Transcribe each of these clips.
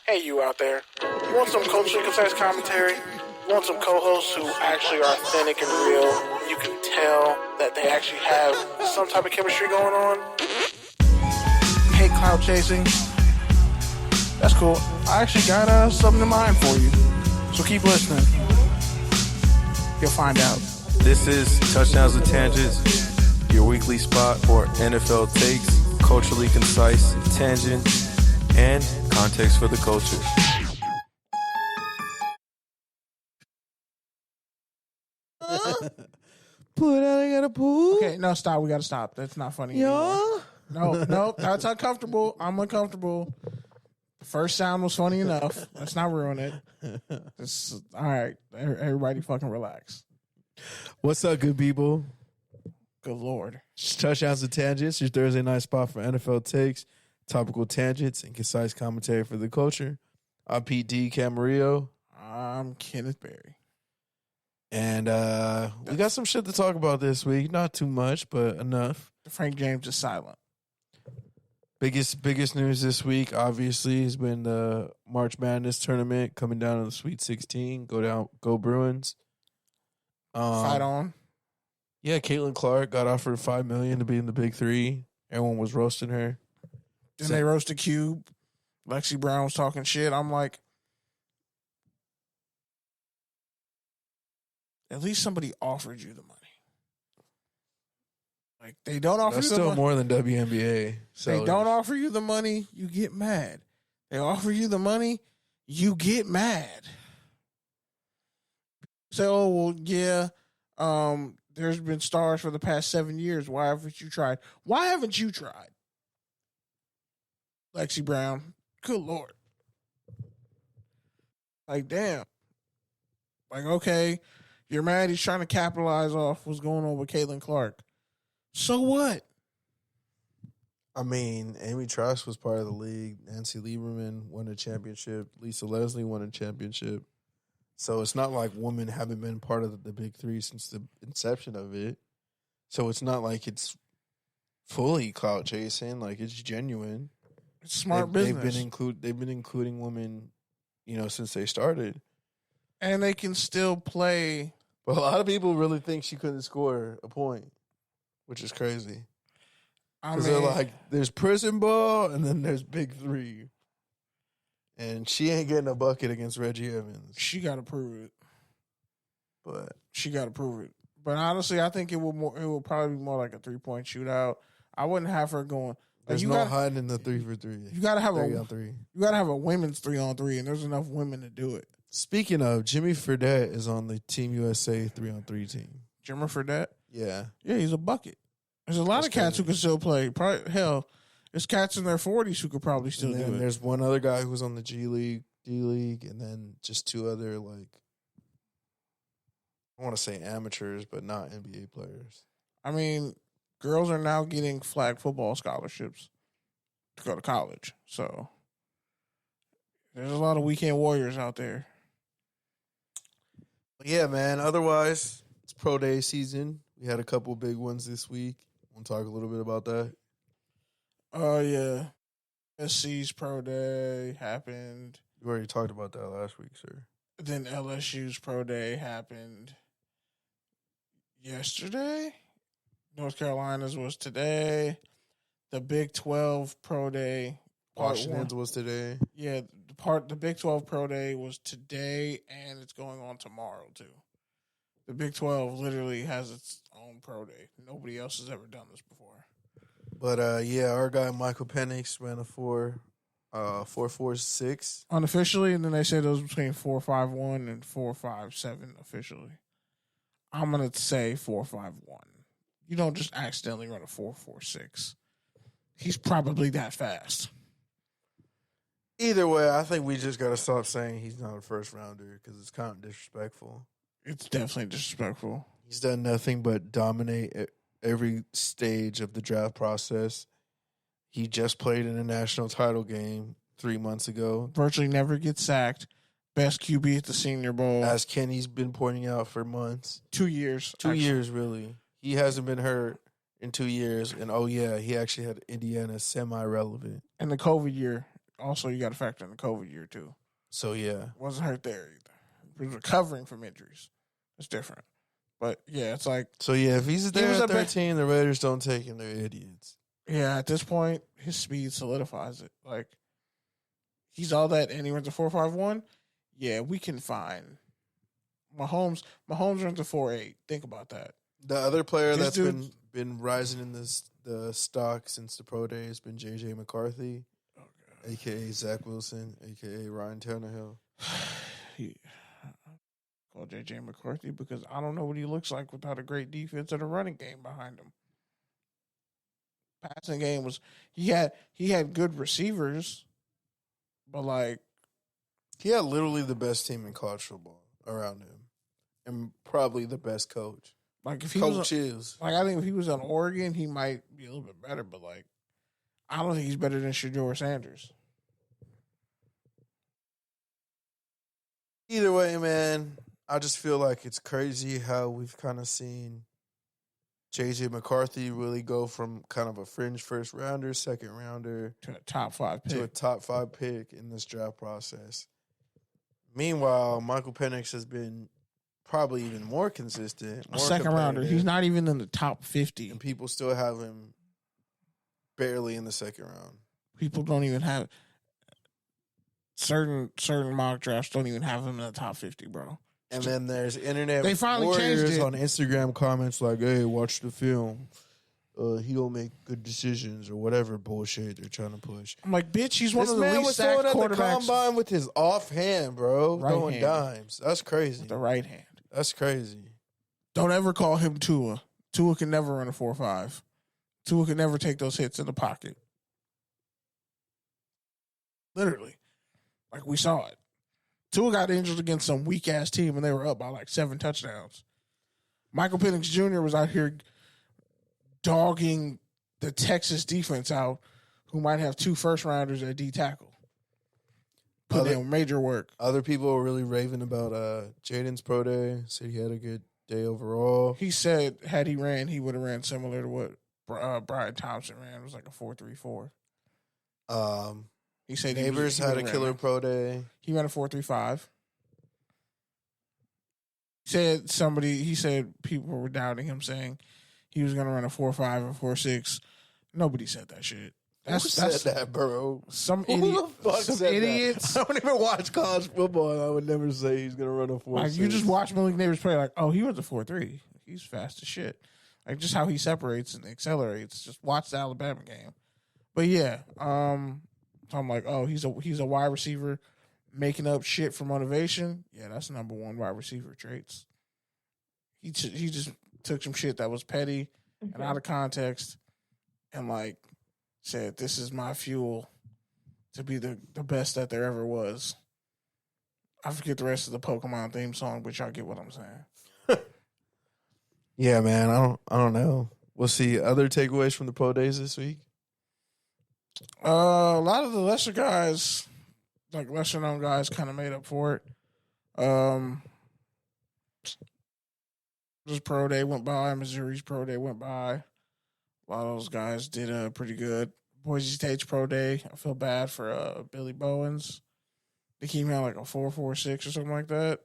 Hey, you out there. You want some culturally concise commentary? You want some co-hosts who actually are authentic and real? You can tell that they actually have some type of chemistry going on? You hate cloud chasing? That's cool. I actually got something in mind for you. So keep listening. You'll find out. This is Touchdowns and Tangents, your weekly spot for NFL takes, culturally concise, tangent, and context for the culture. Put out, I gotta pull. Okay, no, stop. We gotta stop. That's not funny anymore. No, that's uncomfortable. I'm uncomfortable. The first sound was funny enough. Let's not ruin it. All right. Everybody fucking relax. What's up, good people? Good Lord. It's Touchdowns and Tangents, your Thursday night spot for NFL takes, topical tangents, and concise commentary for the culture. I'm Pete D. Camarillo. I'm Kenneth Berry. And we got some shit to talk about this week. Not too much, but enough. Frank James is silent. Biggest news this week, obviously, has been the March Madness tournament coming down to the Sweet 16. Go Bruins. Fight on. Yeah, Caitlin Clark got offered $5 million to be in the Big Three. Everyone was roasting her. Then they roasted Cube. Lexi Brown was talking shit. I'm like, at least somebody offered you the money. Like, they don't offer That's you still the more than WNBA. They don't offer you the money, you get mad. They offer you the money, you get mad. Say, oh, well, yeah, there's been stars for the past 7 years. Why haven't you tried? Why haven't you tried? Lexi Brown. Good Lord. Like, damn. Like, okay, you're mad he's trying to capitalize off what's going on with Caitlin Clark. So what? I mean, Amy Trask was part of the league. Nancy Lieberman won a championship. Lisa Leslie won a championship. So it's not like women haven't been part of the Big Three since the inception of it. So it's not like it's fully clout chasing. Like, it's genuine. It's smart business. They've been including women, since they started. And they can still play. But a lot of people really think she couldn't score a point, which is crazy. Because they're like, there's prison ball and then there's Big Three. And she ain't getting a bucket against Reggie Evans. She got to prove it. But she got to prove it. But honestly, I think it will probably be more like a 3-point shootout. I wouldn't have her going. There's no hiding in the 3-for-3. You gotta have 3-on-3. You gotta have a women's 3-on-3, and there's enough women to do it. Speaking of, Jimmy Fredette is on the Team USA 3-on-3 team. Jimmy Fredette? Yeah, he's a bucket. There's a lot of cats who can still play. Probably, hell, there's cats in their 40s who could probably still do it. There's one other guy who's on the G League, D League, and then just two other, I want to say amateurs, but not NBA players. I mean, girls are now getting flag football scholarships to go to college. So there's a lot of weekend warriors out there. Yeah, man. Otherwise, it's pro day season. We had a couple big ones this week. Want to talk a little bit about that? Oh, yeah. SC's pro day happened. We already talked about that last week, sir. Then LSU's pro day happened yesterday. North Carolina's was today. The Big 12 pro day. Washington's was today. Yeah, the Big 12 pro day was today, and it's going on tomorrow, too. The Big 12 literally has its own pro day. Nobody else has ever done this before. But, our guy Michael Penix ran a 4.46. Unofficially, and then they said it was between 4.51 and 4.57 officially. I'm going to say 4.51. You don't just accidentally run a 4.46. He's probably that fast. Either way, I think we just got to stop saying he's not a first rounder because it's kind of disrespectful. It's definitely disrespectful. He's done nothing but dominate every stage of the draft process. He just played in a national title game 3 months ago. Virtually never gets sacked. Best QB at the Senior Bowl. As Kenny's been pointing out for months. 2 years. 2 years, really. He hasn't been hurt in 2 years. And, he actually had Indiana semi-relevant. And the COVID year. also you got to factor in the COVID year too. So yeah, Wasn't hurt there either. He was recovering from injuries. It's different. But yeah, it's like so yeah. If he's there was at a 13, the Raiders don't take him. They're idiots. yeah. At this point, his speed solidifies it. Like he's all that, and he runs a 4.51. Yeah, we can find Mahomes. Mahomes runs a 4.8. Think about that. The other player This that's been rising in the stock since the pro day has been J.J. McCarthy, a.k.a. Zach Wilson, a.k.a. Ryan Tannehill. Call J.J. McCarthy because I don't know what he looks like without a great defense and a running game behind him. Passing game was he had good receivers, but like he had literally the best team in college football around him, and probably the best coach. Like if he coaches, I think if he was on Oregon, he might be a little bit better. But like, I don't think he's better than Shedeur Sanders. Either way, man, I just feel like it's crazy how we've kind of seen J.J. McCarthy really go from kind of a fringe first rounder, second rounder to a top 5 pick. To a top 5 pick in this draft process. Meanwhile, Michael Penix has been probably even more consistent. More second rounder. He's not even in the top 50. And people still have him barely in the second round. People don't even have certain mock drafts don't even have him in the top 50, bro. And then there's internet they finally warriors changed it. On Instagram comments like, hey, watch the film. He'll make good decisions or whatever bullshit they're trying to push. I'm like, bitch, he's one this of the man least was sacked throwing at the quarterbacks. combine with his offhand, bro. Right Throwing hand. dimes. That's crazy. With the right hand. That's crazy. Don't ever call him Tua. Tua can never run a 4.5. Tua can never take those hits in the pocket. Literally. Like we saw it. Tua got injured against some weak-ass team and they were up by like 7 touchdowns. Michael Penix Jr. was out here dogging the Texas defense out, who might have 2 first-rounders at D-tackle. Put in major work. Other people are really raving about Jaden's pro day. Said he had a good day overall. He said had he ran, he would have ran similar to what Brian Thompson ran. It was like a 4.34. He said Neighbors had a killer pro day. He ran a 4.35. He said people were doubting him, saying he was going to run a 4.5 or 4.6. Nobody said that shit. Who said that, bro? Some idiots. idiots. I don't even watch college football. I would never say he's going to run a 4.6. Like you just watch Malik Neighbors play, like, oh, he runs a 4.3. He's fast as shit. Like just how he separates and accelerates. Just watch the Alabama game. But yeah, I'm like, oh, he's a wide receiver making up shit for motivation. Yeah, that's number 1 wide receiver traits. He just took some shit that was petty and out of context, and like said, "This is my fuel to be the best that there ever was." I forget the rest of the Pokemon theme song, but y'all get what I'm saying. Yeah, man. I don't know. We'll see. Other takeaways from the pro days this week. A lot of the lesser guys, like lesser known guys, kind of made up for it. This pro day went by. Missouri's pro day went by. A lot of those guys did pretty good. Boise State's pro day, I feel bad for Billy Bowens. They came out like a 4.46 or something like that.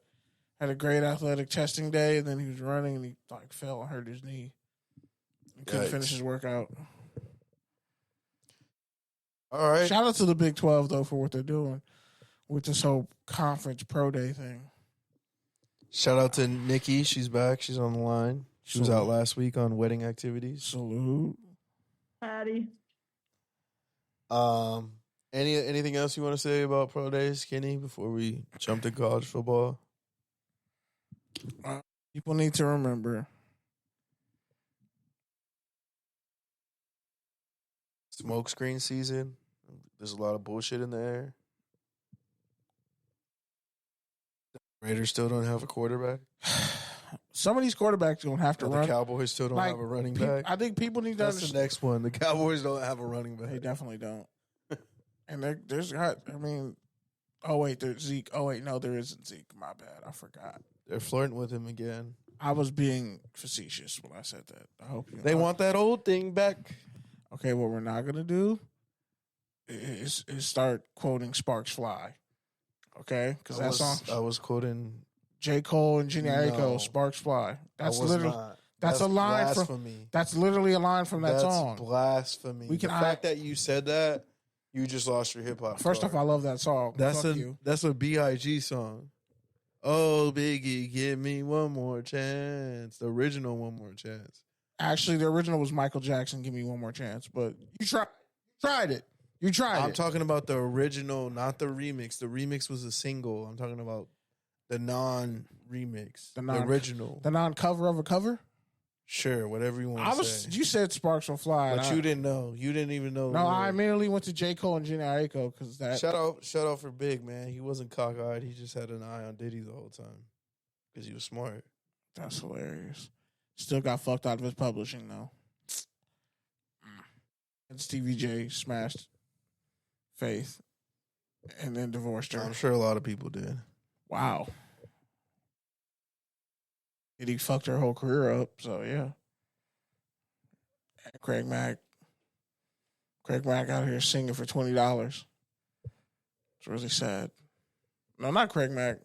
Had a great athletic testing day, and then he was running and he like fell and hurt his knee. He couldn't finish his workout. All right. Shout out to the Big 12 though for what they're doing with this whole conference pro day thing. Shout out to Nikki. She's back. She's on the line. She was out last week on wedding activities. Salute. Patty. Anything else you want to say about pro days, Kenny, before we jump to college football? People need to remember. Smoke screen season. There's a lot of bullshit in the air. The Raiders still don't have a quarterback. Some of these quarterbacks don't have to run. The Cowboys still don't have a running back. I think people need to That's the next one. The Cowboys don't have a running back. They definitely don't. And there's there's Zeke. Oh, wait, no, there isn't Zeke. My bad. I forgot. They're flirting with him again. I was being facetious when I said that. I hope you They want that old thing back. Okay, what we're not going to do is start quoting Sparks Fly. Okay? Because that song. I was quoting J. Cole and Jhené Aiko, Sparks Fly. That's literally. Not. That's a line blasphemy. from. That's literally a line from that song. That's blasphemy. The fact that you said that, you just lost your hip hop. First off, I love that song. That's a Big song. Oh, Biggie, give me one more chance. The original One More Chance. Actually, the original was Michael Jackson, Give Me One More Chance. But you tried it. You tried it. I'm talking about the original, not the remix. The remix was a single. I'm talking about the non-remix. The original. The non-cover of a cover? Sure, whatever you want to say. You said Sparks will Fly. But you didn't know. You didn't even know. No, I immediately went to J. Cole and Jhené Aiko because that. Shout out for Big, man. He wasn't cockeyed. He just had an eye on Diddy the whole time because he was smart. That's hilarious. Still got fucked out of his publishing, though. And Stevie J smashed Faith and then divorced her. I'm sure a lot of people did. Wow. He fucked her whole career up, so yeah. And Craig Mack out here singing for $20. It's really sad. No, not Craig Mack.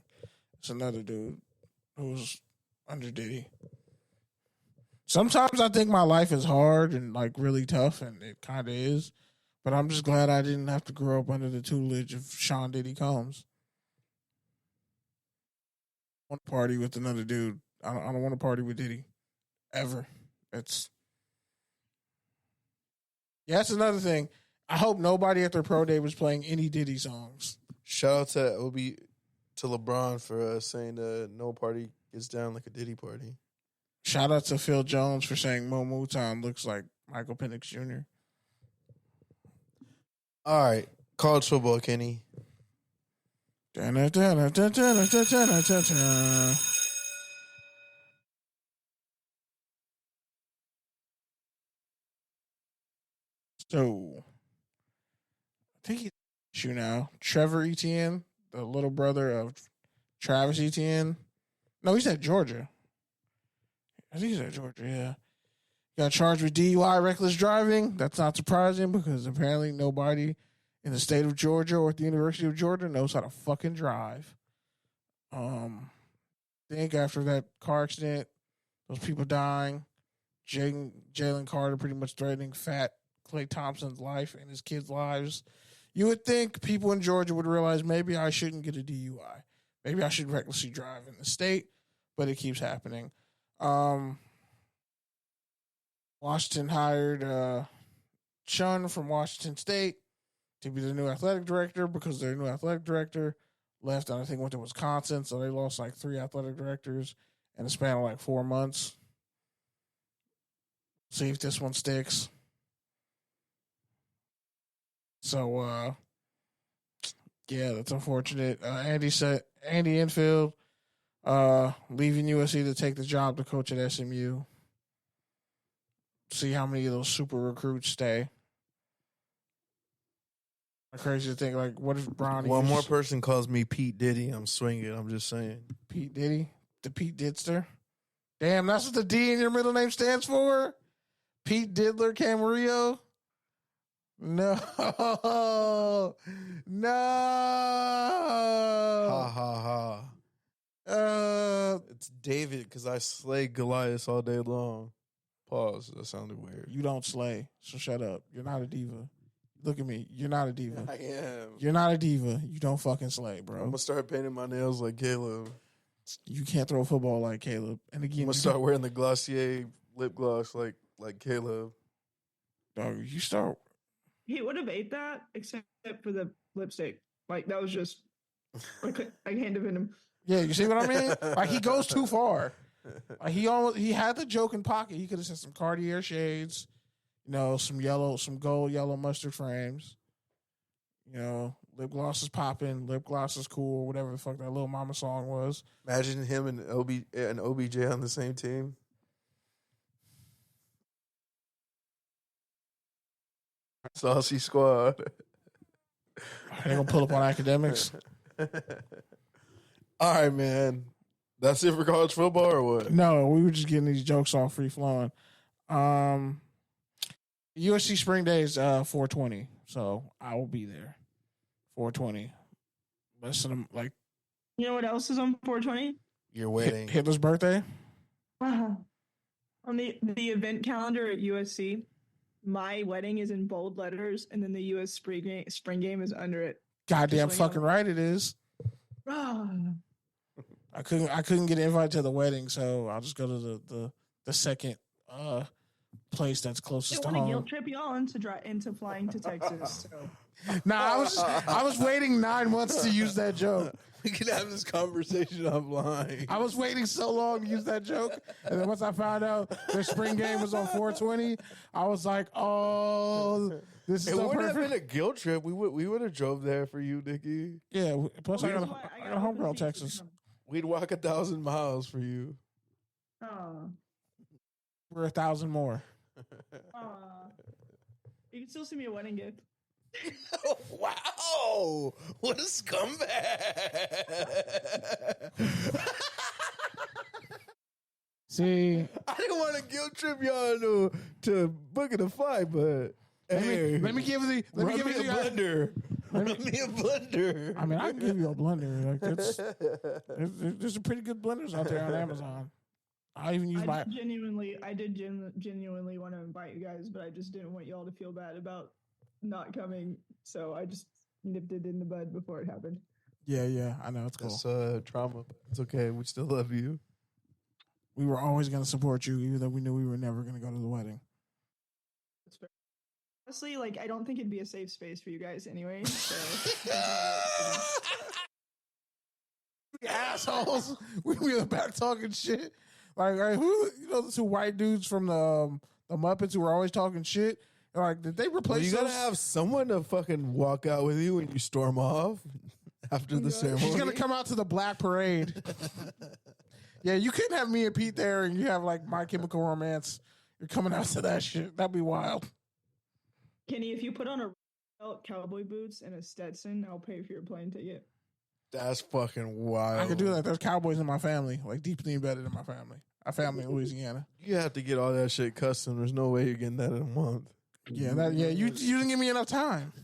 It's another dude who's under Diddy. Sometimes I think my life is hard and like really tough, and it kind of is. But I'm just glad I didn't have to grow up under the tutelage of Sean Diddy Combs. I want to party with another dude. I don't want to party with Diddy ever. That's another thing. I hope nobody at their pro day was playing any Diddy songs. Shout out to LeBron for saying no party gets down like a Diddy party. Shout out to Phil Jones for saying Mo Mouton looks like Michael Penix Jr. All right, college football, Kenny. So, I think he's you now. Trevor Etienne, the little brother of Travis Etienne. No, he's at Georgia. I think he's at Georgia, yeah. Got charged with DUI, reckless driving. That's not surprising because apparently nobody in the state of Georgia or at the University of Georgia knows how to fucking drive. I think after that car accident, those people dying, Jalen Carter pretty much threatening fat Klay Thompson's life and his kids' lives, you would think people in Georgia would realize maybe I shouldn't get a DUI. Maybe I should recklessly drive in the state, but it keeps happening. Washington hired Chun from Washington State to be the new athletic director because their new athletic director left and I think went to Wisconsin, so they lost like 3 athletic directors in a span of like 4 months. See if this one sticks. So, yeah, that's unfortunate. Andy Enfield leaving USC to take the job to coach at SMU. See how many of those super recruits stay. Crazy to think, like, what if Bronny... One more person calls me Pete Diddy, I'm swinging. I'm just saying. Pete Diddy? The Pete Didster? Damn, that's what the D in your middle name stands for? Pete Diddler Camarillo? No. No. Ha, ha, ha. It's David, because I slay Goliath all day long. Pause. That sounded weird. You don't slay, so shut up. You're not a diva. Look at me. You're not a diva. I am. You're not a diva. You don't fucking slay, bro. I'm going to start painting my nails like Caleb. You can't throw a football like Caleb. And again, I'm going to start wearing the Glossier lip gloss like Caleb. Dog, you start. He would have ate that except for the lipstick. Like, that was just like hand of him. Yeah, you see what I mean? Like, he goes too far. Like, he had the joke in pocket. He could have said some Cartier shades, you know, some gold yellow mustard frames. You know, lip gloss is popping, lip gloss is cool, whatever the fuck that Lil Mama song was. Imagine him and OBJ on the same team. Saucy squad. They gonna pull up on academics. All right, man. That's it for college football or what? No, we were just getting these jokes all free flowing. USC spring day is 420. so I will be there. 420. Listen, like, You know what else is on 420? Your wedding. Hitler's birthday. On the event calendar at USC, my wedding is in bold letters, and then the US spring game is under it. Goddamn Just fucking right it is. Ah. I couldn't get an invite to the wedding, so I'll just go to the second place that's They closest to want to home. guilt trip y'all into flying to Texas. So. Nah, I was waiting 9 months to use that joke. We can have this conversation offline. I was waiting so long to use that joke, and then once I found out their spring game was on 420, I was like, "Oh, this is It so wouldn't have perfect." been a guilt trip. We would have drove there for you, Nikki. Yeah. Plus, I Here's got why a homegirl opposite Texas. seats. We'd walk 1,000 miles for you. Oh. We're 1,000 more. You can still send me a wedding gift. Wow! What a scumbag! See, I didn't want to guilt trip y'all to booking a fight, but hey, let me give you the run me a blender. Run me a blender. I mean, I can give you a blender. Like there's some pretty good blenders out there on Amazon. I even use my. I did genuinely want to invite you guys, but I just didn't want y'all to feel bad about not coming, so I just nipped it in the bud before it happened. Yeah, I know it's cool. It's trauma. It's okay. We still love you. We were always going to support you, even though we knew we were never going to go to the wedding. That's fair. Honestly, like, I don't think it'd be a safe space for you guys anyway. So. Assholes. We were back talking shit. Like who? You know, the two white dudes from the Muppets who were always talking shit. Like, did they replace? You gotta have someone to fucking walk out with you when you storm off after the ceremony. She's gonna come out to the black parade. Yeah, you couldn't have me and Pete there, and you have like My Chemical Romance. You're coming out to that shit. That'd be wild. Kenny, if you put on a cowboy boots and a Stetson, I'll pay for your plane ticket. That's fucking wild. I could do that. There's cowboys in my family, like deeply embedded in my family. Our family in Louisiana. You have to get all that shit custom. There's no way you're getting that in a month. Yeah, you didn't give me enough time.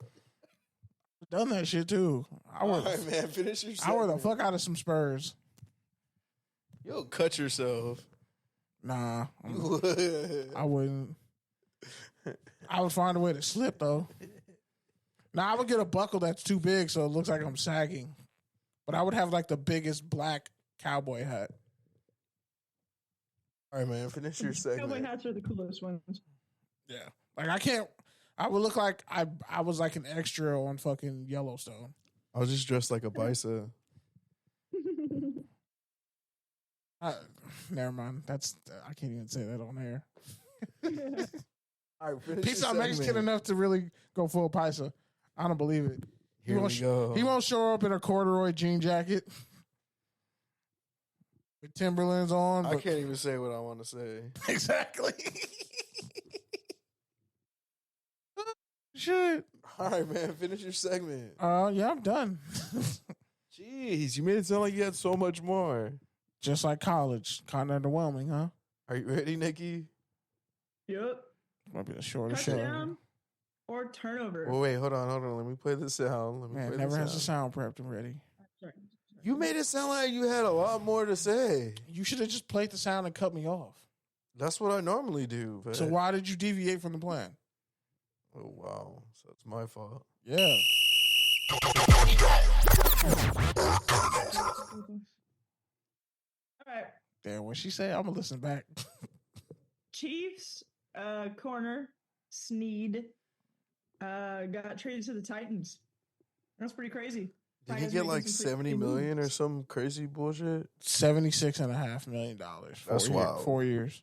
I've done that shit too. All right, man, finish your I wore the fuck out of some Spurs. Yo, cut yourself. Nah, I wouldn't. I would find a way to slip though. Now I would get a buckle that's too big so it looks like I'm sagging, but I would have like the biggest black cowboy hat. All right, man, finish your segment. Cowboy hats are the coolest ones. Yeah, like I can't. I would look like I was like an extra on fucking Yellowstone. I was just dressed like a bison. Never mind. I can't even say that on air. All right, finish Pete's your not Mexican segment. enough to really go full paisa. I don't believe it. Here we go. He won't show up in a corduroy jean jacket with Timberlands on. I can't even say what I want to say. Exactly. Shit. All right, man, finish your segment. Yeah, I'm done. Jeez, you made it sound like you had so much more. Just like college. Kind of underwhelming, huh? Are you ready, Nikki? Yep. Might be the shortest show. Touchdown or turnover. Well, wait, hold on. Let me play the sound. Man, never has the sound prepped and ready. Sorry. You made it sound like you had a lot more to say. You should have just played the sound and cut me off. That's what I normally do. But... So why did you deviate from the plan? Oh, wow. So it's my fault. Yeah. All right. Damn, what she say? I'm gonna listen back. Chiefs corner Sneed got traded to the Titans. That's pretty crazy. Did he Titans get making like some pretty 70 big million or moves. some crazy bullshit? $76.5 million. That's wild. 4 years.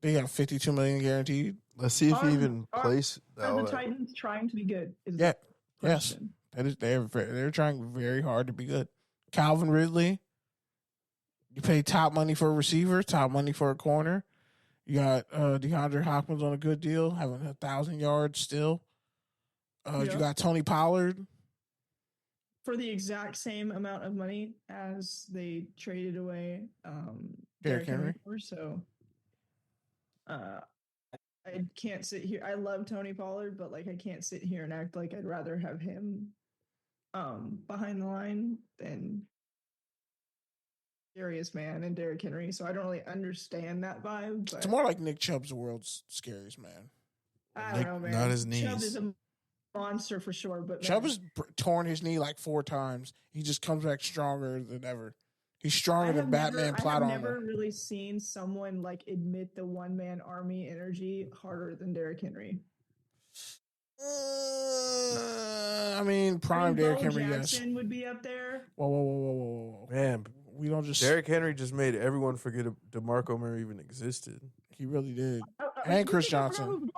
They got $52 million guaranteed. Let's see if he Are- even are- plays. Are the Titans trying to be good? Is Yeah. the Yes. question. That is, they're trying very hard to be good. Calvin Ridley. You pay top money for a receiver, top money for a corner. You got DeAndre Hopkins on a good deal, having 1,000 yards still. Yeah. You got Tony Pollard. For the exact same amount of money as they traded away Derrick Henry. for. So I I can't sit here. I love Tony Pollard, but like I can't sit here and act like I'd rather have him behind the line than Darius Man and Derrick Henry. So I don't really understand that vibe. But It's more like Nick Chubb's the world's scariest man. I don't know, man. Not his knees. Chubb is a monster for sure, but Chubb has torn his knee like 4 times. He just comes back stronger than ever. He's stronger than Batman plot I've armor. never really seen someone like admit the one-man army energy harder than Derrick Henry. I mean, prime Derrick Henry, Jackson yes. would be up there. Whoa. Man, We don't just. Derrick Henry just made everyone forget DeMarco Murray even existed. He really did. And And Chris Johnson.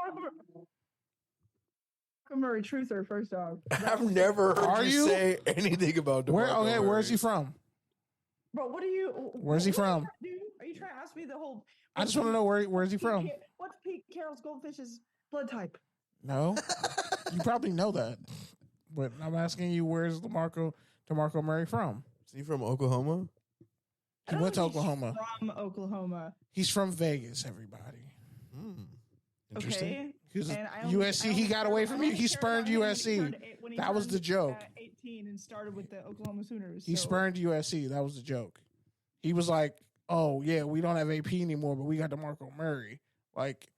Murray truther, first off. I've never heard you say anything about DeMarco Murray. Where's he from? But what are you? Where's he from? Are you trying to ask me the whole? I just want to know where's he from? What's Pete Carroll's goldfish's blood type? No, you probably know that, but I'm asking you, where's DeMarco Murray from? Is he from Oklahoma? He went to Oklahoma. From Oklahoma. He's from Vegas. Everybody. Interesting. Okay. He was And USC. He got away from you. He spurned USC. That was the joke. 18 and started with the Oklahoma Sooners. He spurned USC. That was the joke. He was like, "Oh yeah, we don't have AP anymore, but we got DeMarco Murray." Like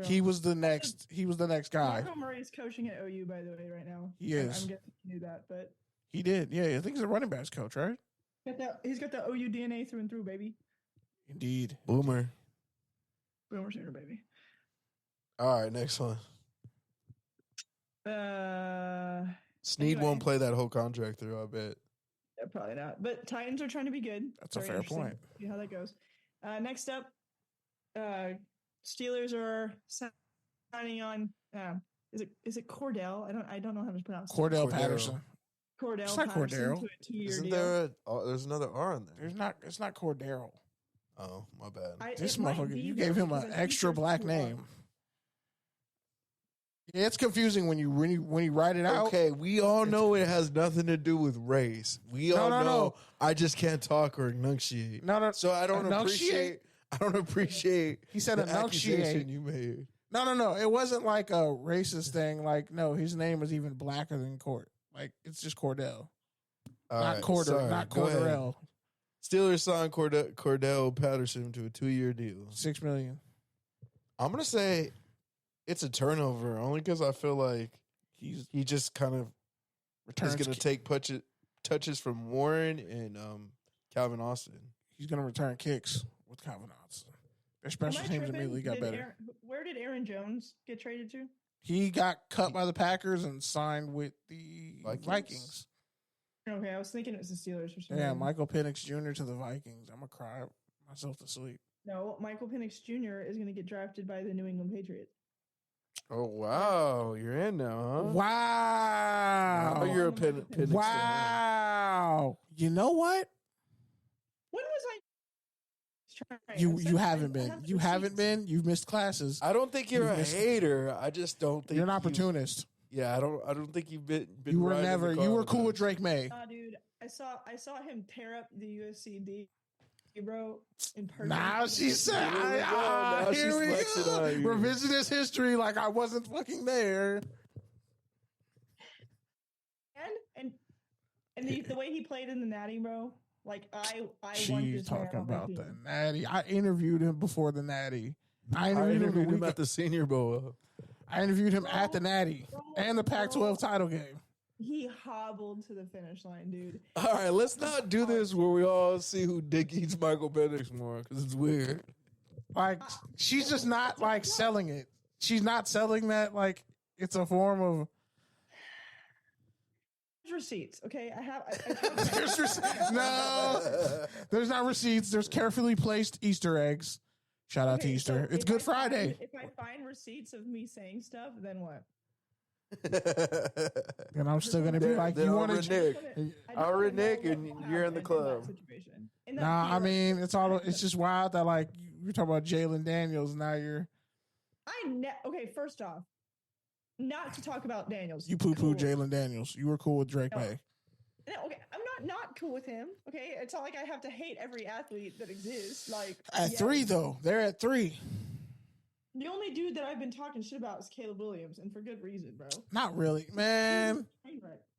he was the next. He was the next guy. DeMarco Murray is coaching at OU, by the way, right now. He is. I'm guessing you knew that, but he did. Yeah, I think he's a running backs coach, right? He's got the OU DNA through and through, baby. Indeed. Boomer Sooner, baby. All right, next one. Sneed won't play that whole contract through, I bet. Yeah, probably not. But Titans are trying to be good. That's a fair point. See how that goes. Next up, Steelers are signing on. Is it Cordell? I don't know how to pronounce it. Cordell Patterson. Cordell It's not Patterson Cordero. to a 2-year Isn't deal. there there's another R in there? It's not Cordero. Oh, my bad. This It might motherfucker, be you though, gave him because an I think extra there's black 2 name. Yeah, it's confusing when you write it out. Okay, we all know it has nothing to do with race. We all know. No. I just can't talk or enunciate. No. So I don't Enunciate? appreciate. He said the enunciate. accusation you made. No. It wasn't like a racist thing. Like, no, his name is even blacker than Cord. Like, it's just Cordell. All Not right, Corder, sorry, not go ahead. Corderell. Steelers signed Cordell Patterson to a 2-year deal. $6 million. I'm gonna say it's a turnover only because I feel like he just kind of Returns. is going to take touches from Warren and Calvin Austin. He's going to return kicks with Calvin Austin. Their special teams immediately got better. Where did Aaron Jones get traded to? He got cut by the Packers and signed with the Vikings. Okay, I was thinking it was the Steelers or something. Yeah, Michael Penix Jr. to the Vikings. I'm going to cry myself to sleep. No, Michael Penix Jr. is going to get drafted by the New England Patriots. Oh, wow. You're in now, huh? Wow. Oh, you're a Penix. Wow. You know what? When was I? You haven't been. You haven't been. You've missed classes. I don't think you're a hater. I just don't think You're an opportunist. Yeah, I don't think you've been You were riding in never. the You car were cool with Drake May. Dude, I saw him tear up the USC D, bro, in person. Now she said, Now she's here we flexing go. on you. Revisionist history, like I wasn't fucking there. And the way he played in the Natty, bro. Like I want She's this man talking on my about team. the Natty. I interviewed him before the Natty. I I interviewed interviewed him him at the Senior Bowl. I interviewed him at the Natty and the Pac-12 title game. He hobbled to the finish line, dude. All right, let's not do this where we all see who dick eats Michael Penix more because it's weird. Like she's just not like selling it. She's not selling that like it's a form of. Receipts, okay? No, there's not receipts. There's carefully placed Easter eggs. Shout out to Easter. It's Good Friday. If I find receipts of me saying stuff, then what? And I'm still gonna be like, you want to? I'll Nick, and you're in the club. Nah, I mean it's just wild that like you're talking about Jalen Daniels. Now you're. Okay, first off, not to talk about Daniels. You poo-poo Jalen Daniels. You were cool with Drake May. No, okay, I'm not cool with him. Okay, it's not like I have to hate every athlete that exists. Like at 3 though, they're at 3. The only dude that I've been talking shit about is Caleb Williams, and for good reason, bro. Not really, man.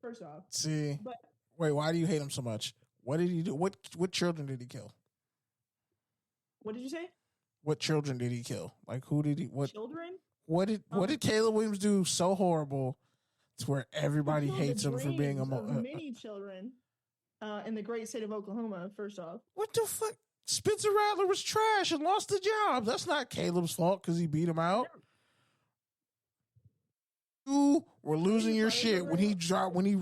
First off, See, but wait, why do you hate him so much? What did he do? What children did he kill? what did you say? What children did he kill? Like who did he? What Children? What did Caleb Williams do so horrible to where everybody Killed hates the him for being dreams of many children in the great state of Oklahoma? First off, What the fuck? Spencer Rattler was trash and lost the job. That's not Caleb's fault because he beat him out. You were losing your shit when he dropped when he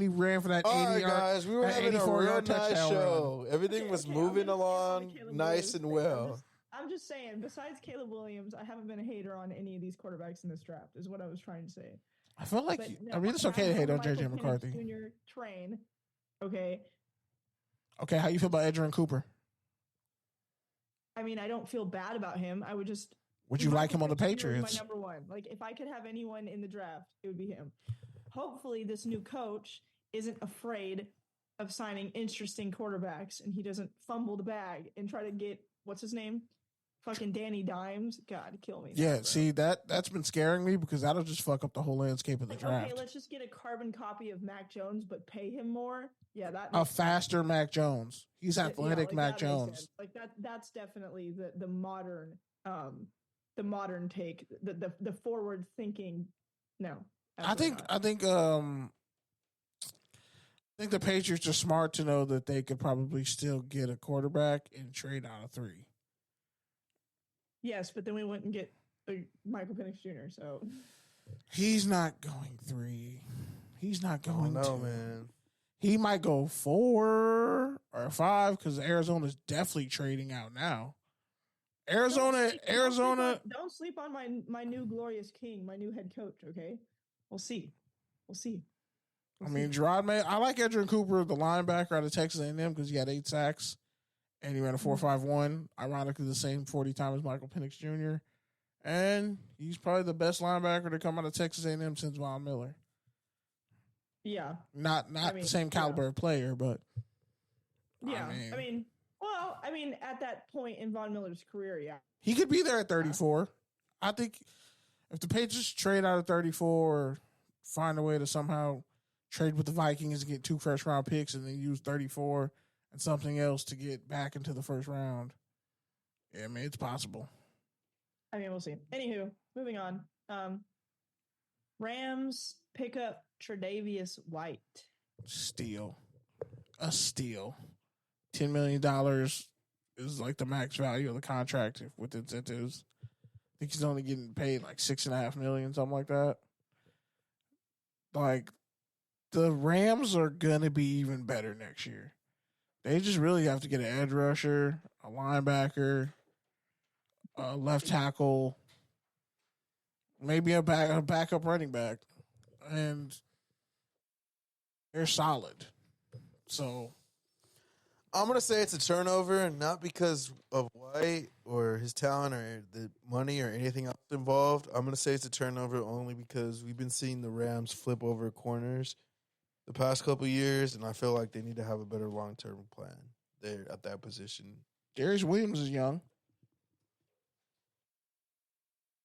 ran for that 80 All right, yard, guys, we were that having a 84 real yard nice touchdown show. Everything was moving along Caleb nice Williams and thing. well. I'm just saying. Besides Caleb Williams, I haven't been a hater on any of these quarterbacks in this draft. Is what I was trying to say. I feel like But I mean it's okay to hate on Michael JJ Penix McCarthy. Jr. train. Okay. Okay, how you feel about Edgerrin Cooper? I mean, I don't feel bad about him. I would just. Would you like him on the Michael Penix Jr. is Patriots? My number one. Like, if I could have anyone in the draft, it would be him. Hopefully, this new coach isn't afraid of signing interesting quarterbacks, and he doesn't fumble the bag and try to get what's his name, fucking Danny Dimes. God, kill me. Yeah, bro. see that's been scaring me because that'll just fuck up the whole landscape of the draft. Okay, let's just get a carbon copy of Mac Jones, but pay him more. Yeah, that A faster Mac Jones. He's athletic like, Mac that makes Jones. sense. Like that's definitely the modern take, the forward thinking. No, I think not. I think the Patriots are smart to know that they could probably still get a quarterback and trade out of 3. Yes, but then we wouldn't get Michael Penix Jr. So He's not going 3. He's not going No, 2. man. He might go 4 or 5 because Arizona's definitely trading out now. Arizona. Don't sleep on my new glorious king, my new head coach. Okay, we'll see. I mean, Gerard May. I like Edgerrin Cooper, the linebacker out of Texas A&M, because he had 8 sacks and he ran a 4.51. Ironically, the same 40 time as Michael Penix Jr. And he's probably the best linebacker to come out of Texas A&M since Von Miller. Yeah, Not the same caliber of player, but yeah. I mean, at that point in Von Miller's career, yeah, he could be there at 34. I think if the Patriots trade out of 34 or find a way to somehow trade with the Vikings and get 2 first-round picks and then use 34 and something else to get back into the first round, yeah, I mean, it's possible. I mean, we'll see. Anywho, moving on. Rams pick up Tre'Davious White. Steal. A steal. $10 million is like the max value of the contract with incentives. I think he's only getting paid like $6.5 million, something like that. Like, the Rams are gonna be even better next year. They just really have to get an edge rusher, a linebacker, a left tackle, maybe a backup running back, and they're solid. So I'm going to say it's a turnover, not because of White or his talent or the money or anything else involved. I'm going to say it's a turnover only because we've been seeing the Rams flip over corners the past couple of years, and I feel like they need to have a better long-term plan there at that position. Darius Williams is young.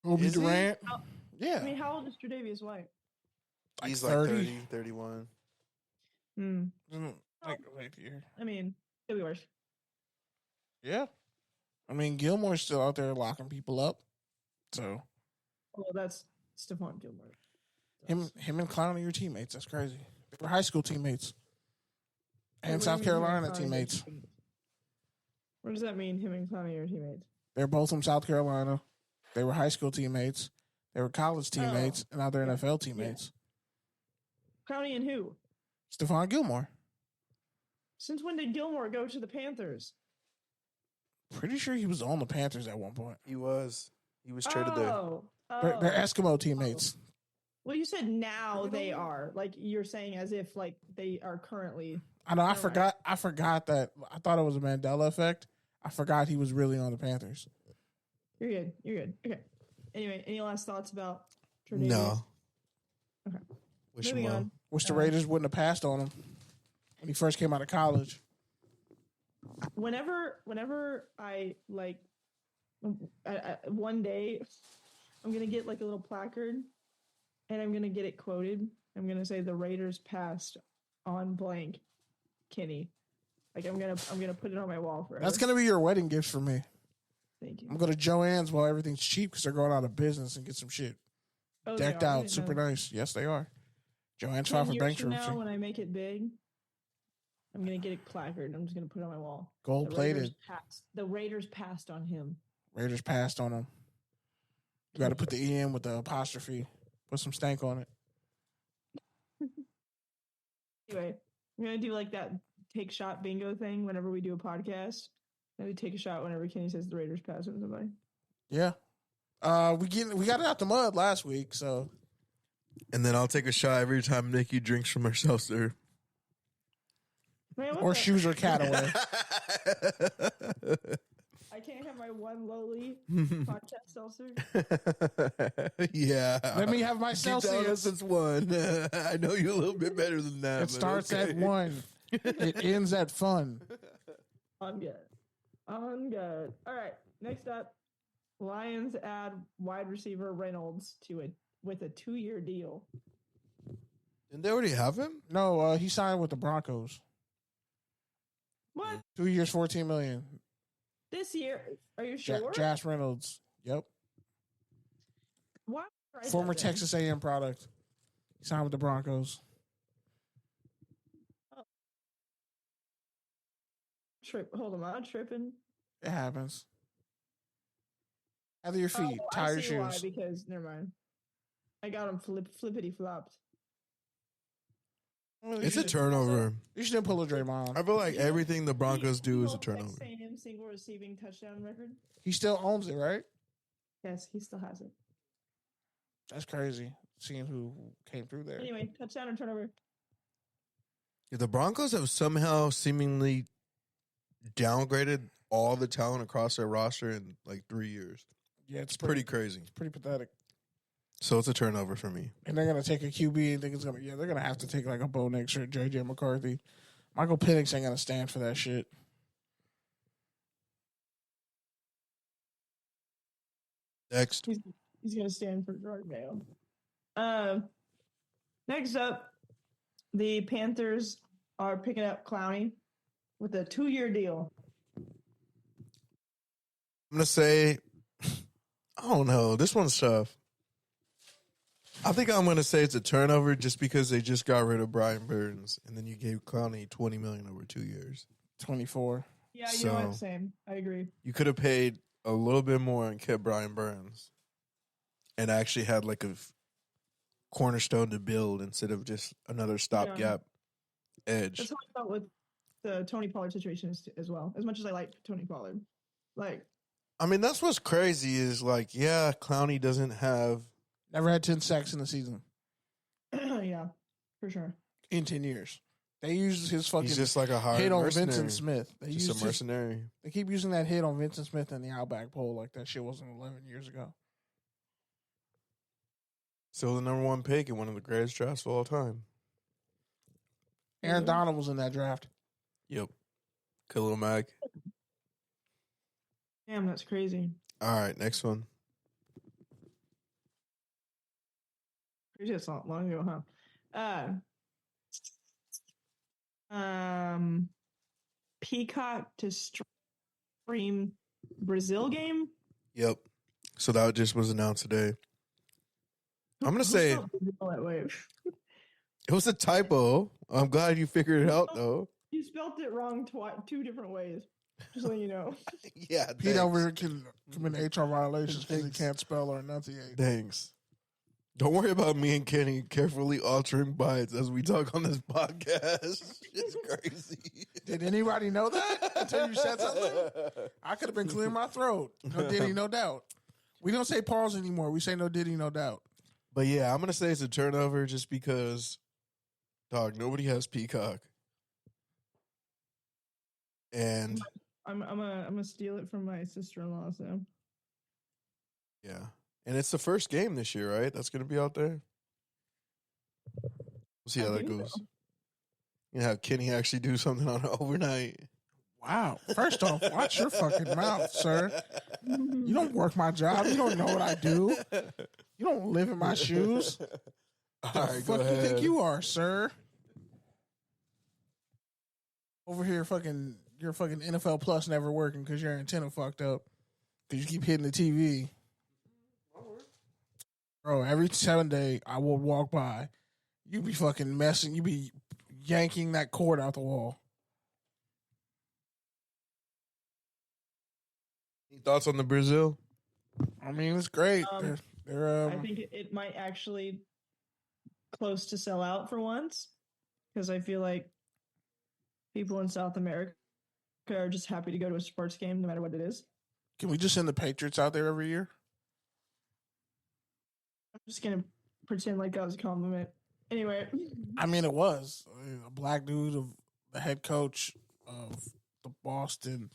Obi Is he? Durant. Yeah. I mean, how old is Tre'Davious White? Like He's 30. like 30, 31. Wait here. I mean, it'll be worse. Yeah. I mean, Gilmore's still out there locking people up. So Well, that's Stephon Gilmore. him and Clowney are teammates. That's crazy. They were high school teammates. And What do South you mean him and Carolina Clowney are teammates. teammates? What does that mean, him and Clowney are teammates? They're both from South Carolina. They were high school teammates. They were college teammates. And now they're NFL teammates. Clowney and who? Stephon Gilmore. Since when did Gilmore go to the Panthers? Pretty sure he was on the Panthers at one point. He was traded there. They're Eskimo teammates. Well, you said now they are. Like, you're saying as if, like, they are currently. I know. I All forgot. I forgot that. I thought it was a Mandela effect. I forgot he was really on the Panthers. You're good. Okay. Anyway, any last thoughts about Tre'Davious? No. Okay. Wish him Moving well. on. Wish the Raiders wouldn't have passed on him when he first came out of college. Whenever One day, I'm gonna get like a little placard, and I'm gonna get it quoted. I'm gonna say the Raiders passed on blank, Kenny. Like I'm gonna put it on my wall forever. That's gonna be your wedding gift for me. Thank you. I'm gonna go to Joann's while everything's cheap because they're going out of business and get some shit decked out, super nice. Yes, they are. Joann's filed for bankruptcy. Now, when I make it big, I'm gonna get a placard. I'm just gonna put it on my wall. Gold plated. The Raiders passed on him. Raiders passed on him. You got to put the E in with the apostrophe. Put some stank on it. Anyway, I'm gonna do like that take shot bingo thing whenever we do a podcast. And we take a shot whenever Kenny says the Raiders pass on somebody. Yeah. We got it out the mud last week, so. And then I'll take a shot every time Nikki drinks from her seltzer. Man, or shoes or cat away. I can't have my one lowly podcast seltzer. Yeah. Let me have my Celsius. It's one. I know you a little bit better than that. It starts at 1. It ends at fun. I'm good. All right. Next up, Lions add wide receiver Reynolds with a 2-year deal. Didn't they already have him? No, he signed with the Broncos. What? 2 years, $14 million. This year? Are you sure? Josh Reynolds. Yep. Why? Former Texas A&M product. He signed with the Broncos. Hold on, I'm tripping. It happens. Feather your feet. Tie your shoes. Why, because never mind. I got him flippity flopped. Well, it's a turnover. You shouldn't pull a Draymond. I feel like everything the Broncos do is a turnover. Texas A&M single receiving touchdown record. He still owns it, right? Yes, he still has it. That's crazy. Seeing who came through there. Anyway, touchdown or turnover. Yeah, the Broncos have somehow seemingly downgraded all the talent across their roster in like 3 years. Yeah, it's pretty crazy. It's pretty pathetic. So it's a turnover for me. And they're gonna take a QB and think it's gonna. Yeah, they're gonna have to take like a Bo Nix or JJ McCarthy. Michael Penix ain't gonna stand for that shit. Next, he's gonna stand for Jordan Mayo. Next up, the Panthers are picking up Clowney with a 2-year deal. I'm gonna say, I don't know. This one's tough. I think I'm going to say it's a turnover just because they just got rid of Brian Burns, and then you gave Clowney $20 million over 2 years. 24. Yeah, you know what? Same. I agree. You could have paid a little bit more and kept Brian Burns, and actually had like a cornerstone to build instead of just another stopgap edge. That's how I felt with the Tony Pollard situation as well. As much as I like Tony Pollard, I mean, that's what's crazy is like, yeah, Clowney doesn't have. Never had 10 sacks in the season. Yeah, for sure. In 10 years. They used his fucking He's just like a hard hit on mercenary. Vincent Smith. They just used a mercenary. They keep using that hit on Vincent Smith in the Outback Bowl like that shit wasn't 11 years ago. Still the number 1 pick in one of the greatest drafts of all time. Aaron Donald was in that draft. Yep. Khalil Mack. Damn, that's crazy. All right, next one. Crazy, that's not long ago, huh? Peacock to stream Brasl Game. Yep. So that just was announced today. I'm gonna say it was a typo. I'm glad you figured it out, though. You spelled it wrong 2 different ways. Just so you know. Yeah, Pete over here can commit HR violations because he can't spell or enunciate. Thanks. Don't worry about me and Kenny carefully altering bites as we talk on this podcast. It's crazy. Did anybody know that until you said something? I could have been clearing my throat. No diddy, no doubt. We don't say pause anymore. We say no diddy, no doubt. But yeah, I'm going to say it's a turnover just because, dog, nobody has Peacock. And I'm gonna steal it from my sister-in-law, so. Yeah. And it's the first game this year, right? That's going to be out there. We'll see how that goes. You have Kenny actually do something on it overnight. Wow. First off, watch your fucking mouth, sir. You don't work my job. You don't know what I do. You don't live in my shoes. All The right, go fuck you ahead. think you are, sir? Over here, your fucking NFL Plus never working because your antenna fucked up because you keep hitting the TV. Bro, every Sunday I will walk by, you be fucking messing, you be yanking that cord out the wall. Any thoughts on the Brazil? I mean, it's great. They're I think it might actually close to sell out for once because I feel like people in South America are just happy to go to a sports game no matter what it is. Can we just send the Patriots out there every year? I'm just gonna pretend like that was a compliment. Anyway, I mean, it was a black dude of the head coach of the Boston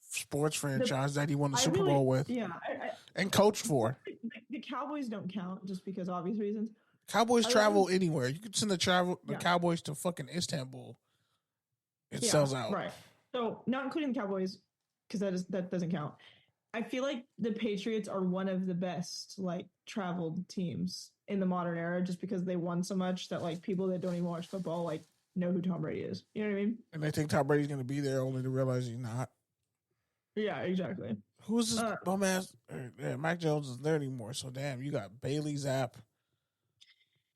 sports franchise that he won the Super Bowl with yeah, and coached for. the Cowboys don't count just because obvious reasons. Cowboys I travel love- anywhere. You could send the Yeah. Cowboys to fucking Istanbul. It Yeah, sells out. Right. So not including the Cowboys because that doesn't count. I feel like the Patriots are one of the best like traveled teams in the modern era just because they won so much that like people that don't even watch football like know who Tom Brady is. You know what I mean? And they think Tom Brady's going to be there only to realize he's not. Yeah, exactly. Who's this bum ass? Yeah, Mac Jones isn't there anymore. So damn, you got Bailey Zapp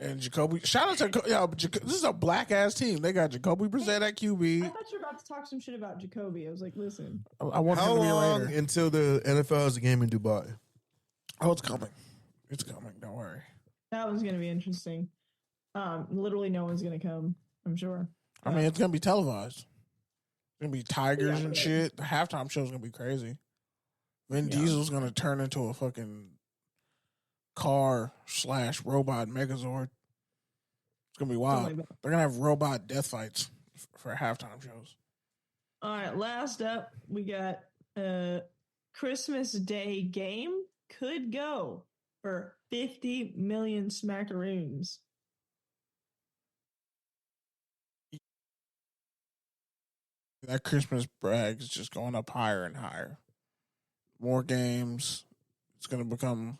and Jacoby. Shout out to this is a black ass team. They got Jacoby Brissett at QB. I thought you were about to talk some shit about Jacoby. I was like, listen. I want How him to be a long Raider. until the NFL has a game in Dubai? Oh, it's coming. It's coming. Don't worry. That one's gonna be interesting. Literally no one's gonna come, I'm sure. I mean, it's gonna be televised. It's gonna be tigers and shit. The halftime show's gonna be crazy. Vin Diesel's gonna turn into a fucking car/robot Megazord. It's gonna be wild. Something like that. They're gonna have robot death fights for halftime shows. All right, last up, we got Christmas Day game could go for 50 million smackaroons. That Christmas brag is just going up higher and higher. More games. It's gonna become.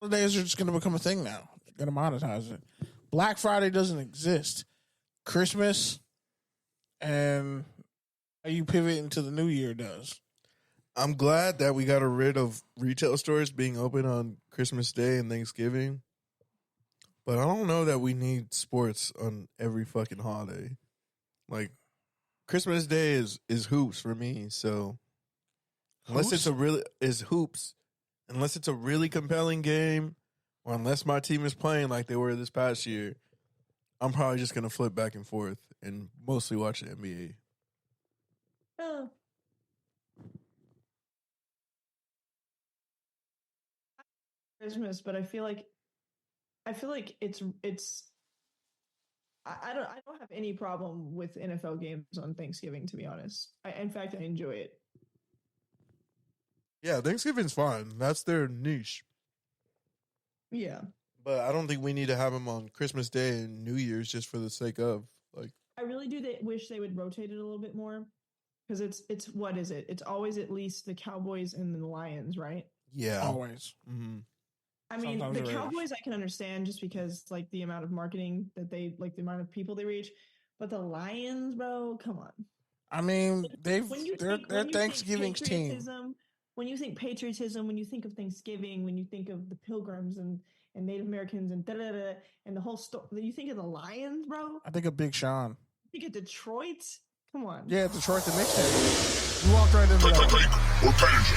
Holidays are just gonna become a thing now. You're gonna monetize it. Black Friday doesn't exist. Christmas and how you pivot into the new year does. I'm glad that we got rid of retail stores being open on Christmas Day and Thanksgiving. But I don't know that we need sports on every fucking holiday. Like Christmas Day is hoops for me, so unless it's hoops, unless it's a really compelling game, or unless my team is playing like they were this past year, I'm probably just gonna flip back and forth and mostly watch the NBA. Oh. Christmas, but I feel like it's I don't have any problem with NFL games on Thanksgiving, to be honest. In fact, I enjoy it. Yeah, Thanksgiving's fine. That's their niche. Yeah. But I don't think we need to have them on Christmas Day and New Year's just for the sake of like. I really do wish they would rotate it a little bit more because it's what is it? It's always at least the Cowboys and the Lions, right? Yeah, Always. Mm-hmm. I mean, Sometimes the the Raiders. Cowboys I can understand just because like the amount of marketing that they like, the amount of people they reach, but the Lions, bro, come on. I mean, they're When you Thanksgiving's think team. patriotism, when you think patriotism, when you think of Thanksgiving, when you think of the Pilgrims and Native Americans and and the whole story, you think of the Lions, bro. I think of Big Sean. You think of Detroit. Come on. Yeah, Detroit the Knicks stadium. You walked right into that.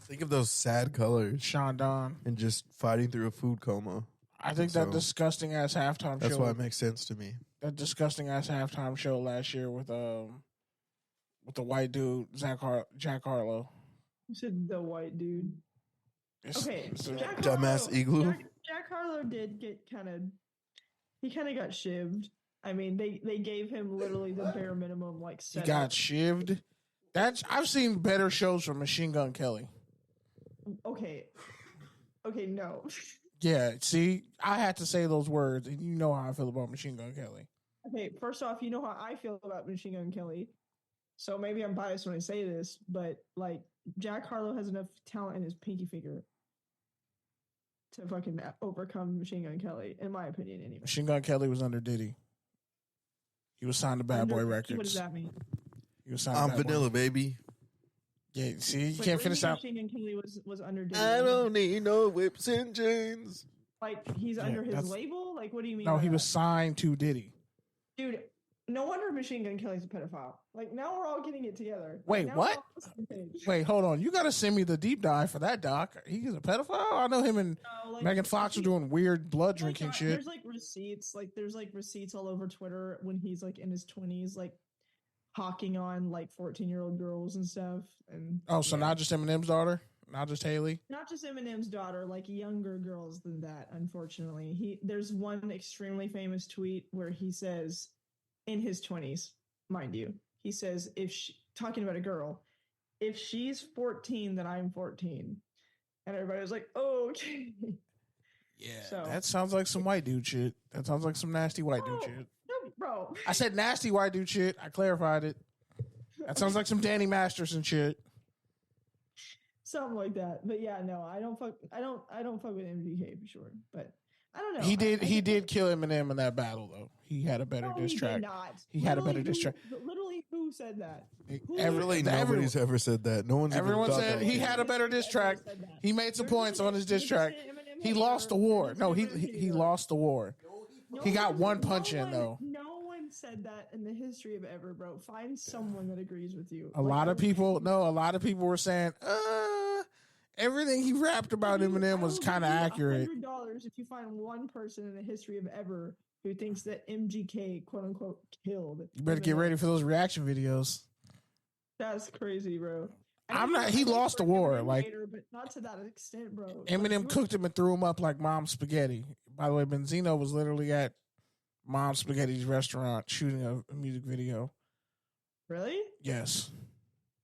Think of those sad colors Sean Don. and just fighting through a food coma. I think that disgusting ass halftime That's show. why it makes sense to me. That disgusting ass halftime show last year with the white dude Jack Harlow. You said the white dude. Okay, Jack Dumbass Harlow- igloo. Jack Harlow did get kind of got shivved. I mean, they gave him literally the bare minimum, like He setup. got shivved. I've seen better shows from Machine Gun Kelly. Okay, no. Yeah, see, I had to say those words, and you know how I feel about Machine Gun Kelly. Okay, first off, you know how I feel about Machine Gun Kelly. So maybe I'm biased when I say this, but like Jack Harlow has enough talent in his pinky finger to fucking overcome Machine Gun Kelly, in my opinion, anyway. Machine Gun Kelly was under Diddy. He was signed to Bad Boy Records. What does that mean? He was signed I'm to Bad vanilla, Boy. baby. Yeah, see, you Wait, can't finish out. Machine Gun Kelly was under Diddy. I don't need no whips and chains. Like he's under his label. Like what do you mean? No, by he that? was signed to Diddy. Dude, no wonder Machine Gun Kelly's a pedophile. Like now we're all getting it together. Wait, now what? Page. Wait, hold on. You got to send me the deep dive for that, Doc. He's a pedophile? I know him and like, Megan Fox are doing weird blood drinking shit. There's like receipts. Like there's like receipts all over Twitter when he's like in his 20s, like hawking on like 14-year-old girls and stuff. And so not just Eminem's daughter? Not just Haley? Not just Eminem's daughter, like younger girls than that, unfortunately. There's one extremely famous tweet where he says, in his 20s, mind you, he says, talking about a girl, if she's 14, then I'm 14. And everybody was like, oh, okay. Yeah. So, that sounds like some white dude shit. That sounds like some nasty white dude shit. No, bro. I said nasty white dude shit. I clarified it. That sounds like some Danny Masterson shit. Something like that. But yeah, no, I don't fuck with MGK for sure. But I don't know. He did kill Eminem in that battle though. He had a better diss track. Did not. He had a better diss track. Literally, who said that? Nobody's ever said that. No one's. Everyone said he had a better diss track. He made some points on his diss track. He lost the war. No, he lost the war. He got one punch in though. No one said that in the history of ever, bro. Find someone that agrees with you. A lot of people were saying, everything he rapped about Eminem was kind of accurate. $100 if you find one person in the history of ever who thinks that MGK quote unquote killed. You better get ready for those reaction videos. That's crazy, bro. He lost the war. Like, hater, but not to that extent, bro. Eminem cooked him and threw him up like Mom's Spaghetti. By the way, Benzino was literally at Mom's Spaghetti's restaurant shooting a music video. Really? Yes.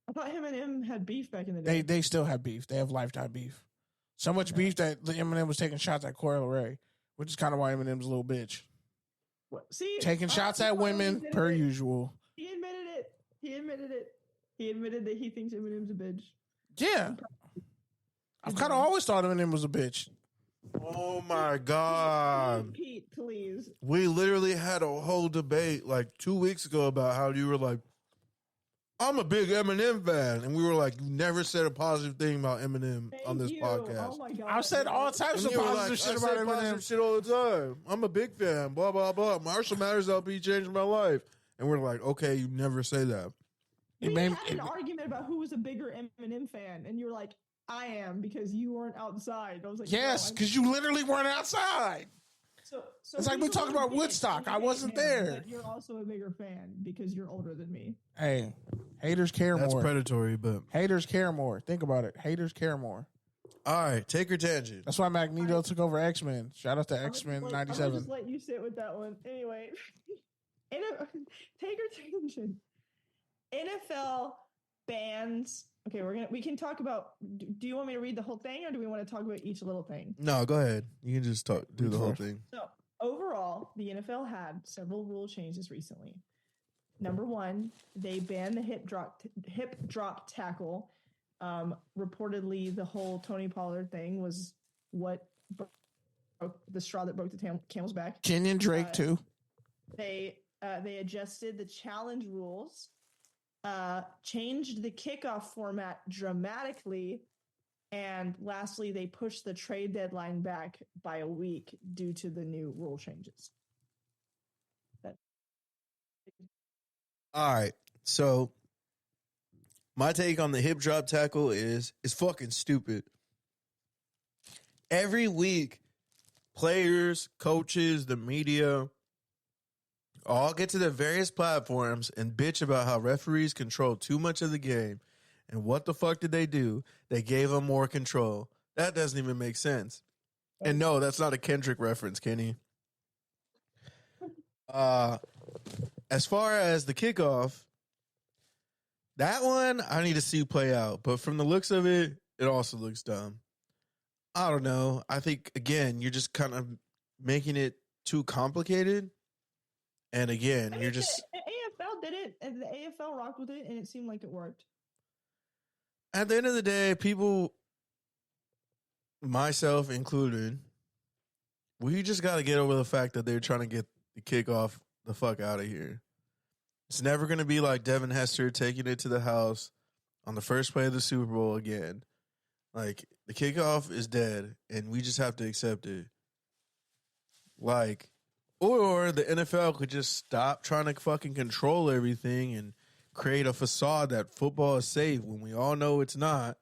I thought him and him had beef back in the day. They still have beef. They have lifetime beef. So much beef that Eminem was taking shots at Coil Ray, which is kind of why Eminem's a little bitch. What? See, taking shots at women per usual. He admitted it. He admitted that he thinks Eminem's a bitch. Yeah. I've kind of always thought Eminem was a bitch. Oh my God. Pete, please. We literally had a whole debate like 2 weeks ago about how you were like, I'm a big Eminem fan. And we were like, you never said a positive thing about Eminem on this podcast. Oh my God. I've said all types of positive shit about Eminem. Shit all the time. I'm a big fan. Blah, blah, blah. Marshall Mathers LP changed my life. And we're like, okay, you never say that. We had an argument about who was a bigger Eminem fan. And you were like, I am, because you weren't outside. I was like, yes, because you literally weren't outside. So it's like we talked about Woodstock. I wasn't there. But you're also a bigger fan because you're older than me. Hey, haters care That's more. That's predatory, but haters care more. Think about it. Haters care more. All right, take your tangent. That's why Magneto took over X-Men. Shout out to X-Men 97. I'll just let you sit with that one. Anyway, take your tangent. NFL bans. Okay, we can talk about. Do you want me to read the whole thing, or do we want to talk about each little thing? No, go ahead. You can just do the whole thing. So overall, the NFL had several rule changes recently. Number one, they banned the hip drop tackle. Reportedly, the whole Tony Pollard thing was what broke the straw that broke the camel's back. Kenyon Drake too. They adjusted the challenge rules. Changed the kickoff format dramatically, and lastly, they pushed the trade deadline back by a week due to the new rule changes. All right, so my take on the hip drop tackle is fucking stupid. Every week, players, coaches, the media all get to their various platforms and bitch about how referees control too much of the game. And what the fuck did they do? They gave them more control. That doesn't even make sense. And no, that's not a Kendrick reference, Kenny. As far as the kickoff, that one I need to see play out. But from the looks of it, it also looks dumb. I don't know. I think, again, you're just kind of making it too complicated. And again, I you're mean, just the AFL did it, and the AFL rocked with it, and it seemed like it worked. at the end of the day, people, myself included, we just got to get over the fact that they're trying to get the kickoff the fuck out of here. It's never going to be like Devin Hester taking it to the house on the first play of the Super Bowl again. Like, the kickoff is dead, and we just have to accept it. Like, or the NFL could just stop trying to fucking control everything and create a facade that football is safe when we all know it's not.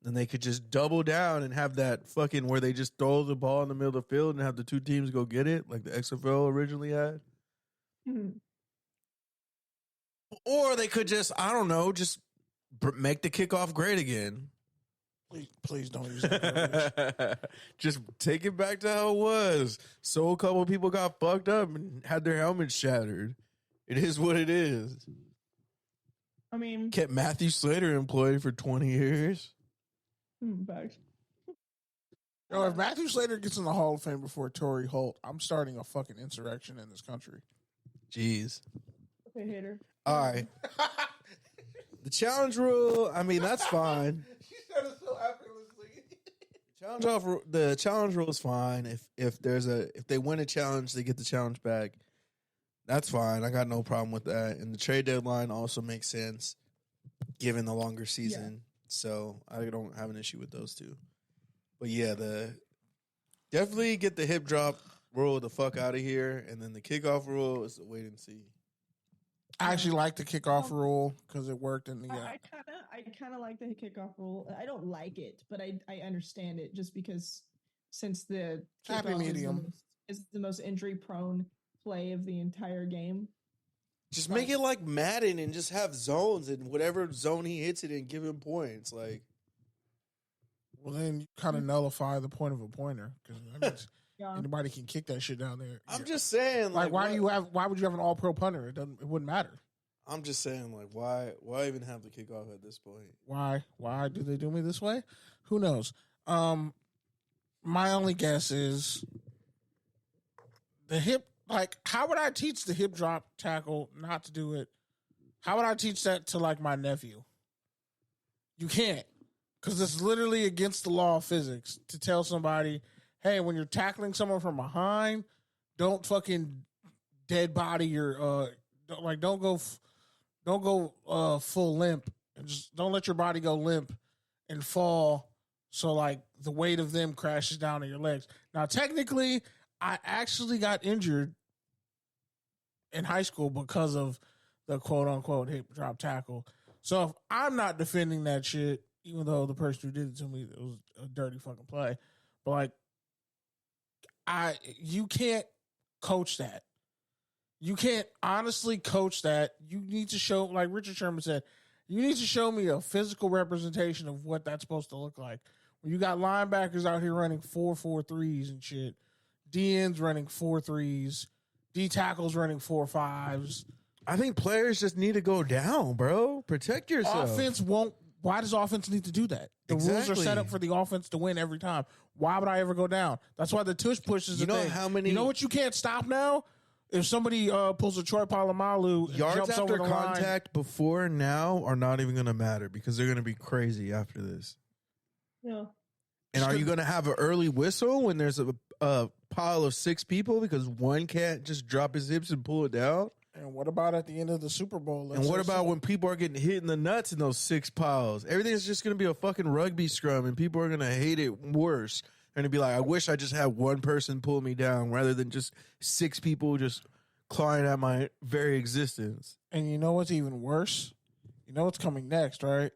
And they could just double down and have that fucking where they just throw the ball in the middle of the field and have the two teams go get it, like the XFL originally had. Mhm. Or they could just, I don't know, just make the kickoff great again. Please don't use that verbiage. Just take it back to how it was. So a couple of people got fucked up and had their helmets shattered. It is what it is. I mean, Kept Matthew Slater employed for 20 years. back. Yo, if Matthew Slater gets in the Hall of Fame before Torrey Holt, I'm starting a fucking insurrection in this country. Jeez. Okay, hater. All right. The challenge rule, I mean, that's fine. She said it so effortlessly. The challenge rule is fine. If they win a challenge, they get the challenge back. That's fine. I got no problem with that. And the trade deadline also makes sense given the longer season. Yeah. So I don't have an issue with those two. But yeah, definitely get the hip drop rule the fuck out of here, and then the kickoff rule is a wait and see. I actually like the kickoff rule because it worked in the. I kind of like the kickoff rule. I don't like it, but I understand it just because since the happy medium is the most injury prone play of the entire game. Just make it like Madden and just have zones, and whatever zone he hits it in, give him points. Like, well, then you kind of nullify the point of a pointer because anybody can kick that shit down there. I'm just saying, like why would you have an all-pro punter? It wouldn't matter. I'm just saying, like, why even have the kickoff at this point? Why do they do me this way? Who knows? My only guess is the hip. Like, how would I teach the hip drop tackle not to do it? How would I teach that to, like, my nephew? You can't. Because it's literally against the law of physics to tell somebody, hey, when you're tackling someone from behind, don't fucking dead body your, don't go full limp. And just don't let your body go limp and fall so, like, the weight of them crashes down on your legs. Now, technically, I actually got injured in high school because of the quote-unquote hip drop tackle. So if I'm not defending that shit, even though the person who did it to me, it was a dirty fucking play, but like, you can't coach that. You can't honestly coach that. You need to show, like Richard Sherman said, you need to show me a physical representation of what that's supposed to look like. When you got linebackers out here running 4-4-3s and shit, DNs running 4-3s, D tackles running 4-5s. I think players just need to go down, bro. Protect yourself. Offense won't. Why does offense need to do that? The rules are set up for the offense to win every time. Why would I ever go down? That's why the tush push is a thing. You know what you can't stop now? If somebody pulls a Troy Polamalu, yards jumps after over the contact line, before and now are not even going to matter because they're going to be crazy after this. Yeah. And are you going to have an early whistle when there's a pile of 6 people because one can't just drop his hips and pull it down? And what about at the end of the Super Bowl? And what about when people are getting hit in the nuts in those 6 piles? Everything's just going to be a fucking rugby scrum, and people are going to hate it worse. They're going to be like, I wish I just had one person pull me down rather than just 6 people just clawing at my very existence. And you know what's even worse? You know what's coming next, right?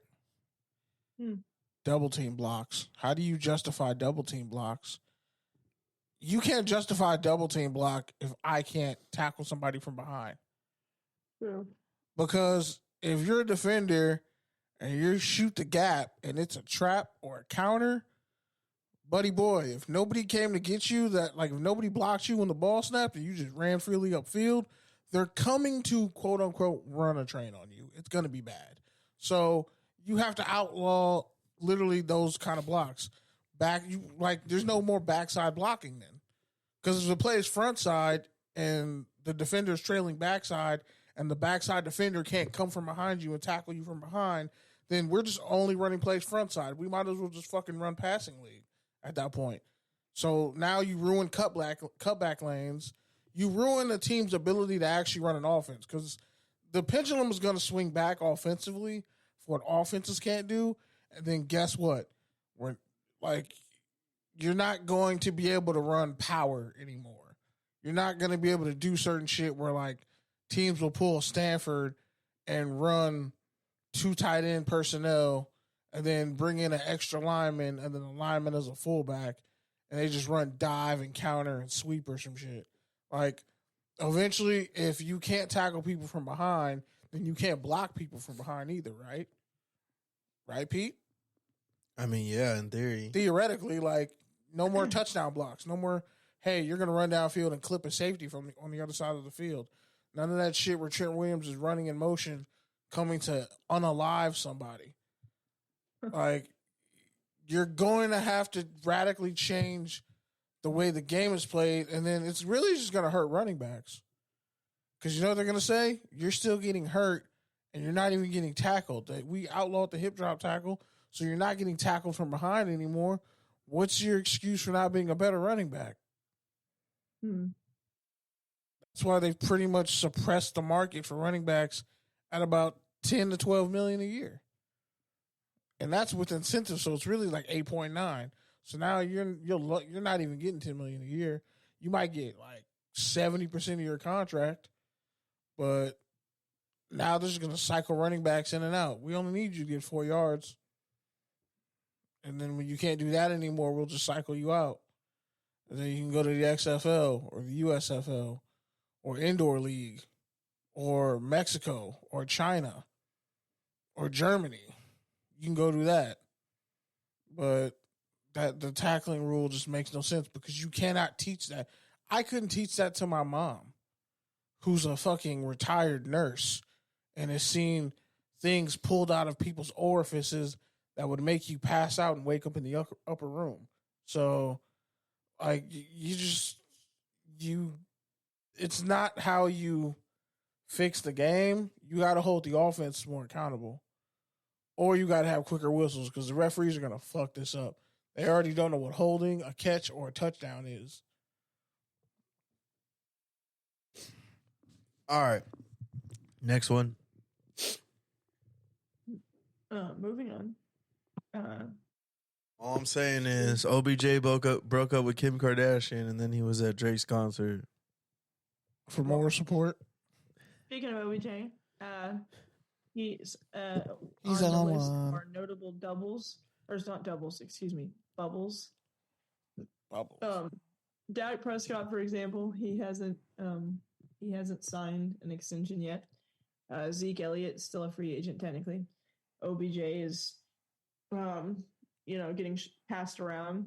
Double team blocks. How do you justify double team blocks? You can't justify a double team block if I can't tackle somebody from behind. True. Because if you're a defender and you shoot the gap and it's a trap or a counter, buddy boy, if nobody came to get you, if nobody blocked you when the ball snapped and you just ran freely upfield, they're coming to quote unquote run a train on you. It's going to be bad. So you have to outlaw literally those kind of blocks. There's no more backside blocking then. Because if the play is front side, and the defender's trailing backside and the backside defender can't come from behind you and tackle you from behind, then we're just only running plays front side. We might as well just fucking run passing league at that point. So now you ruin cutback lanes. You ruin the team's ability to actually run an offense because the pendulum is going to swing back offensively for what offenses can't do. And then guess what? You're not going to be able to run power anymore. You're not going to be able to do certain shit where like teams will pull Stanford and run 2 tight end personnel and then bring in an extra lineman and then the lineman as a fullback and they just run dive and counter and sweep or some shit. Like eventually if you can't tackle people from behind, then you can't block people from behind either, right? Right, Pete? I mean, yeah, in theory. Theoretically, like, no more touchdown blocks. No more, hey, you're going to run downfield and clip a safety on the other side of the field. None of that shit where Trent Williams is running in motion coming to unalive somebody. Like, you're going to have to radically change the way the game is played, and then it's really just going to hurt running backs. Because you know what they're going to say? You're still getting hurt, and you're not even getting tackled. We outlawed the hip drop tackle, so you're not getting tackled from behind anymore. What's your excuse for not being a better running back? That's why they've pretty much suppressed the market for running backs at about 10 to 12 million a year. And that's with incentives, so it's really like 8.9. So now you're not even getting 10 million a year. You might get like 70% of your contract, but now they're just going to cycle running backs in and out. We only need you to get 4 yards. And then when you can't do that anymore, we'll just cycle you out. And then you can go to the XFL or the USFL or Indoor League or Mexico or China or Germany. You can go do that. But the tackling rule just makes no sense because you cannot teach that. I couldn't teach that to my mom, who's a fucking retired nurse and has seen things pulled out of people's orifices that would make you pass out and wake up in the upper room. So, like, it's not how you fix the game. You got to hold the offense more accountable. Or you got to have quicker whistles because the referees are going to fuck this up. They already don't know what holding, a catch, or a touchdown is. All right. Next one. Moving on. All I'm saying is OBJ broke up with Kim Kardashian, and then he was at Drake's concert. For more support? Speaking of OBJ, he's on the list of our notable doubles. Or it's not doubles, excuse me, bubbles. Dak Prescott, for example, he hasn't signed an extension yet. Zeke Elliott is still a free agent technically. OBJ is, getting passed around.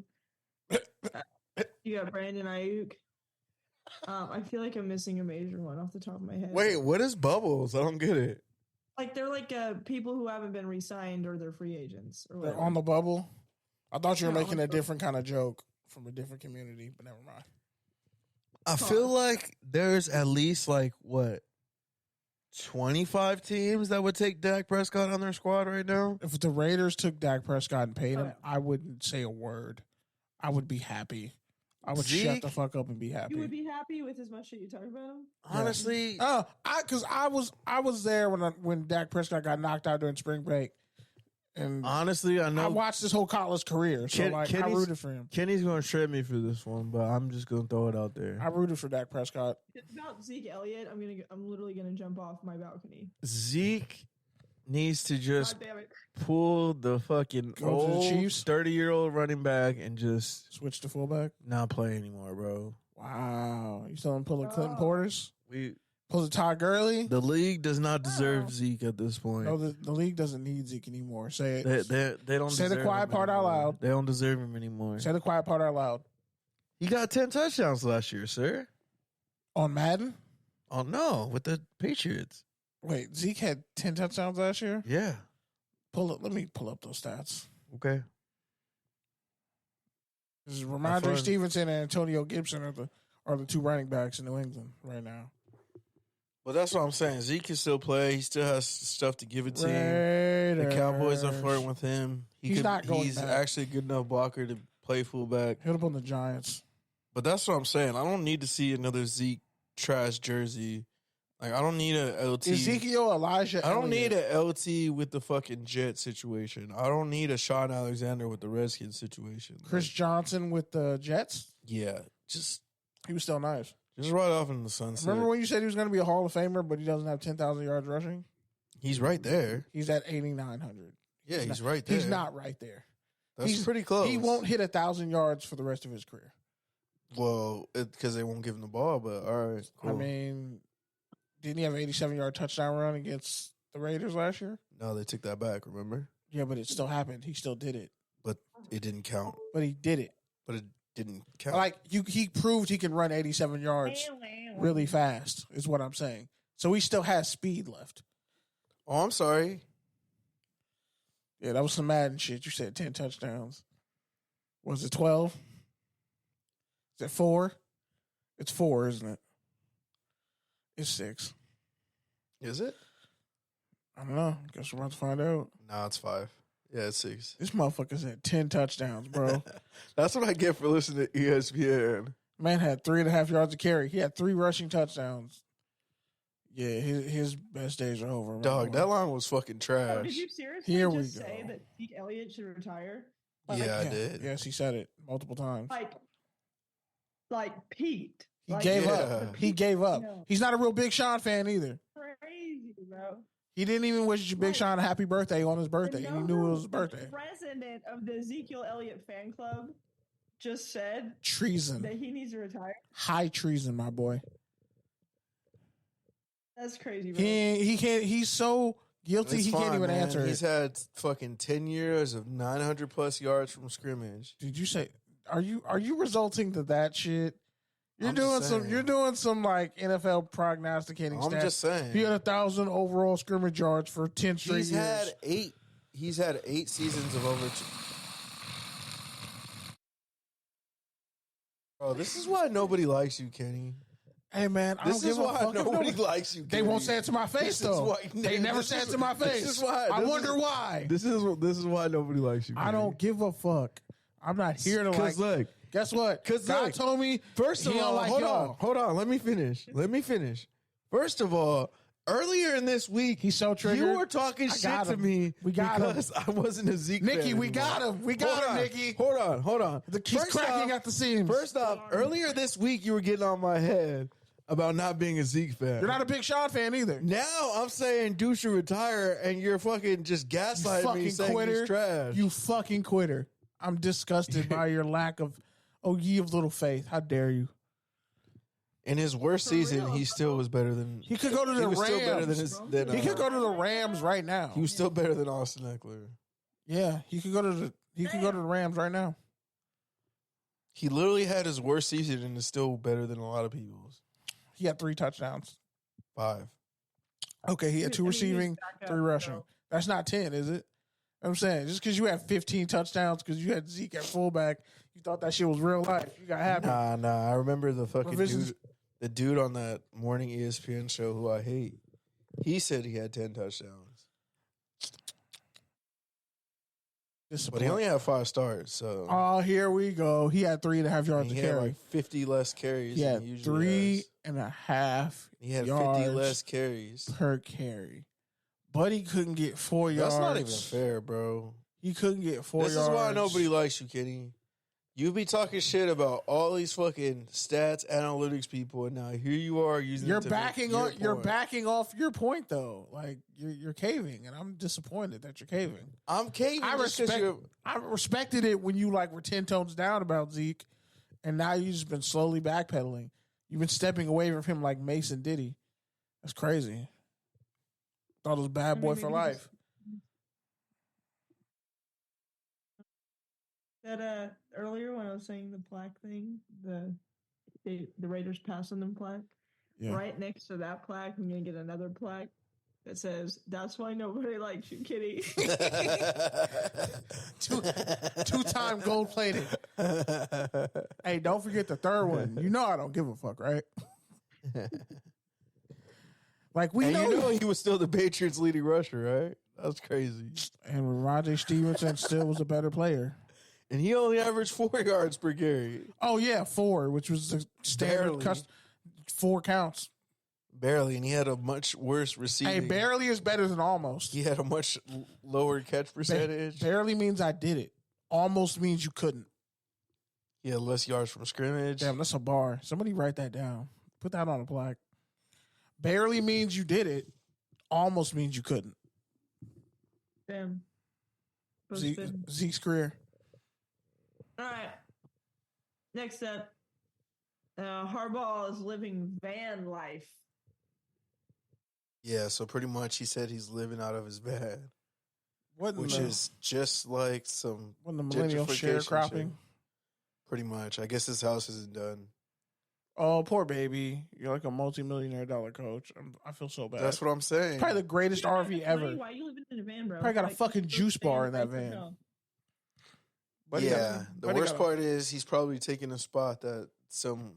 You got Brandon Aiyuk. I feel like I'm missing a major one off the top of my head. Wait, what is bubbles? I don't get it. Like they're like people who haven't been re-signed or they're free agents or whatever. They're on the bubble. I thought you were making a different kind of joke from a different community, but never mind. I feel like there's at least 25 teams that would take Dak Prescott on their squad right now. If the Raiders took Dak Prescott and paid him, I wouldn't say a word. I would be happy. I would shut the fuck up and be happy. You would be happy with as much shit you talk about him? Honestly, because I was there when Dak Prescott got knocked out during spring break, and honestly, I know I watched his whole college career, so I rooted for him. Kenny's going to shred me for this one, but I'm just going to throw it out there. I rooted for Dak Prescott. It's about Zeke Elliott. I'm literally gonna jump off my balcony. Zeke needs to just pull the fucking old 30-year-old running back and just switch to fullback. Not play anymore, bro. Wow, you still pulling Clinton Portis? Pulling Todd Gurley? The league does not deserve Zeke at this point. No, the league doesn't need Zeke anymore. Say it. They don't. Say the quiet part out loud. They don't deserve him anymore. Say the quiet part out loud. He got 10 touchdowns last year, sir. On Madden? Oh no, with the Patriots. Wait, Zeke had 10 touchdowns last year? Yeah. Let me pull up those stats. Okay. This is Ramondre Stevenson and Antonio Gibson are the two running backs in New England right now. Well, that's what I'm saying. Zeke can still play. He still has stuff to give a team. The Cowboys are flirting with him. He's not going He's back. actually a good enough blocker to play fullback. Hit up on the Giants. But that's what I'm saying. I don't need to see another Zeke trash jersey. Like, I don't need a LT. Ezekiel Elijah. I don't Elliott. need a LT with the fucking Jet situation. I don't need a Sean Alexander with the Redskins situation. Chris Johnson with the Jets. Yeah, just He was still nice. right off in the sunset. Remember when you said he was going to be a Hall of Famer, but he doesn't have 10,000 yards rushing? He's right there. He's at 8,900. Yeah, he's right there. He's not right there. That's pretty close. He won't hit 1,000 yards for the rest of his career. Well, because they won't give him the ball, but all right, cool. I mean, didn't he have an 87-yard touchdown run against the Raiders last year? No, they took that back, remember? Yeah, but it still happened. He still did it. But it didn't count. But he did it. But it didn't count. Like, he proved he can run 87 yards really fast, is what I'm saying. So he still has speed left. Oh, I'm sorry. Yeah, that was some Madden shit. You said 10 touchdowns. Was it 12? Is it 4? It's 4, isn't it? It's 6. Is it? I don't know. Guess we're about to find out. No, it's 5. Yeah, it's 6. This motherfucker's had 10 touchdowns, bro. That's what I get for listening to ESPN. Man had 3.5 yards to carry. He had 3 rushing touchdowns. Yeah, his best days are over. Dog, that line was fucking trash. Oh, did you seriously Here just we say go. that Zeke Elliott should retire? Yeah, I did. Yes, he said it multiple times. Like peaked. He Like, gave yeah. up. He gave up. No. He's not a real Big Sean fan either. Crazy, bro. He didn't even wish Big Right. Sean a happy birthday on his birthday. The And he knew it was his number- birthday. The president of the Ezekiel Elliott fan club just said that Treason. he needs to retire. High treason, my boy. That's crazy, bro. He can't. He's so guilty. It's He can't fine, even man. answer He's it. had fucking 10 years of 900 plus yards from scrimmage. Did you say? Are you resulting to that shit? You're I'm doing just some. saying. You're doing some like NFL prognosticating. I'm stats. just saying. He had 1,000 overall scrimmage yards for 10 straight He's years. had 8. He's had 8 seasons of over. Bro, this is why nobody likes you, Kenny. Hey man, I This don't is give a why fuck. if nobody likes you. They Kenny. won't say it to my face This is though. why- They never this say is- it to my face. This is why. I this wonder is- why. This is why nobody likes you. I Kenny. don't give a fuck. I'm not here to like. Because look, Guess what? 'Cause God look, told me. first of he don't all, like hold y'all. on. Let me finish. First of all, earlier in this week, He's so triggered. you were talking I shit got to him. me We got him. because I wasn't a Zeke Nikki, fan we got anymore. him. We got him, Nikki. Hold on. He's cracking at the seams. First off, earlier this week, you were getting on my head about not being a Zeke fan. You're not a Big Sean fan either. Now I'm saying dude should retire, and you're fucking just You gaslighting me fucking saying quitter. he's trash. You fucking quitter. I'm disgusted by your lack of, oh, ye of little faith. How dare you? In his worst For season, real. he still was better than. He could go to the He was still better than Rams. his. Than, He could go to the Rams right now. He was still better than Austin Eckler. Yeah, he could go to the Rams right now. He literally had his worst season and is still better than a lot of people's. He had 3 touchdowns. 5. Okay, he had 2 I mean, he's receiving, back up, 3 rushing. so- That's not 10, is it? I'm saying just because you had 15 touchdowns because you had Zeke at fullback, you thought that shit was real life. You got happy. Nah. I remember the fucking Revisions- dude, the dude on that morning ESPN show who I hate. He said he had 10 touchdowns, but he only had 5 starts. So Oh, here we go. He had 3.5 yards he to had carry. like 50 less carries. He than had he usually has. 3.5 He had yards 50 less carries. per carry. But he couldn't get 4 yards. That's not even fair, bro. He couldn't get 4 This yards. is why nobody likes you, Kenny. You be talking shit about all these fucking stats analytics people, and now here you are using. You're it to make backing your on. You're point. backing off your point though. Like you're caving, and I'm disappointed that you're caving. I'm caving. I just 'cause you're- respected it when you like were 10 tones down about Zeke, and now you've just been slowly backpedaling. You've been stepping away from him like Mason Diddy. That's crazy. Thought it was bad boy for life. That earlier when I was saying the plaque thing, the Raiders passing them plaque. Yeah. Right next to that plaque, I'm gonna get another plaque that says, "That's why nobody likes you, Kitty." Two-time gold plated. Hey, don't forget the third one. You know I don't give a fuck, right? Like You know he was still the Patriots' leading rusher, right? That's crazy. And Rajay Stevenson still was a better player. And he only averaged 4 yards per carry. Oh yeah, 4, which was the standard. Barely. 4 counts. Barely, and he had a much worse receiving. Hey, barely is better than almost. He had a much lower catch percentage. Barely means I did it. Almost means you couldn't. He had less yards from scrimmage. Damn, that's a bar. Somebody write that down. Put that on a plaque. Barely means you did it. Almost means you couldn't. Damn. Zeke's career. All right. Next up, Harbaugh is living van life. Yeah, so pretty much he said he's living out of his van, Wasn't which is just like some the millennial sharecropping? shit. Pretty much. I guess his house isn't done. Oh, poor baby. You're like a multi-millionaire dollar coach. I feel so bad. That's what I'm saying. Probably the greatest RV ever. Why are you living in a van, bro? Probably got a fucking juice bar in that van. The worst part is he's probably taking a spot that some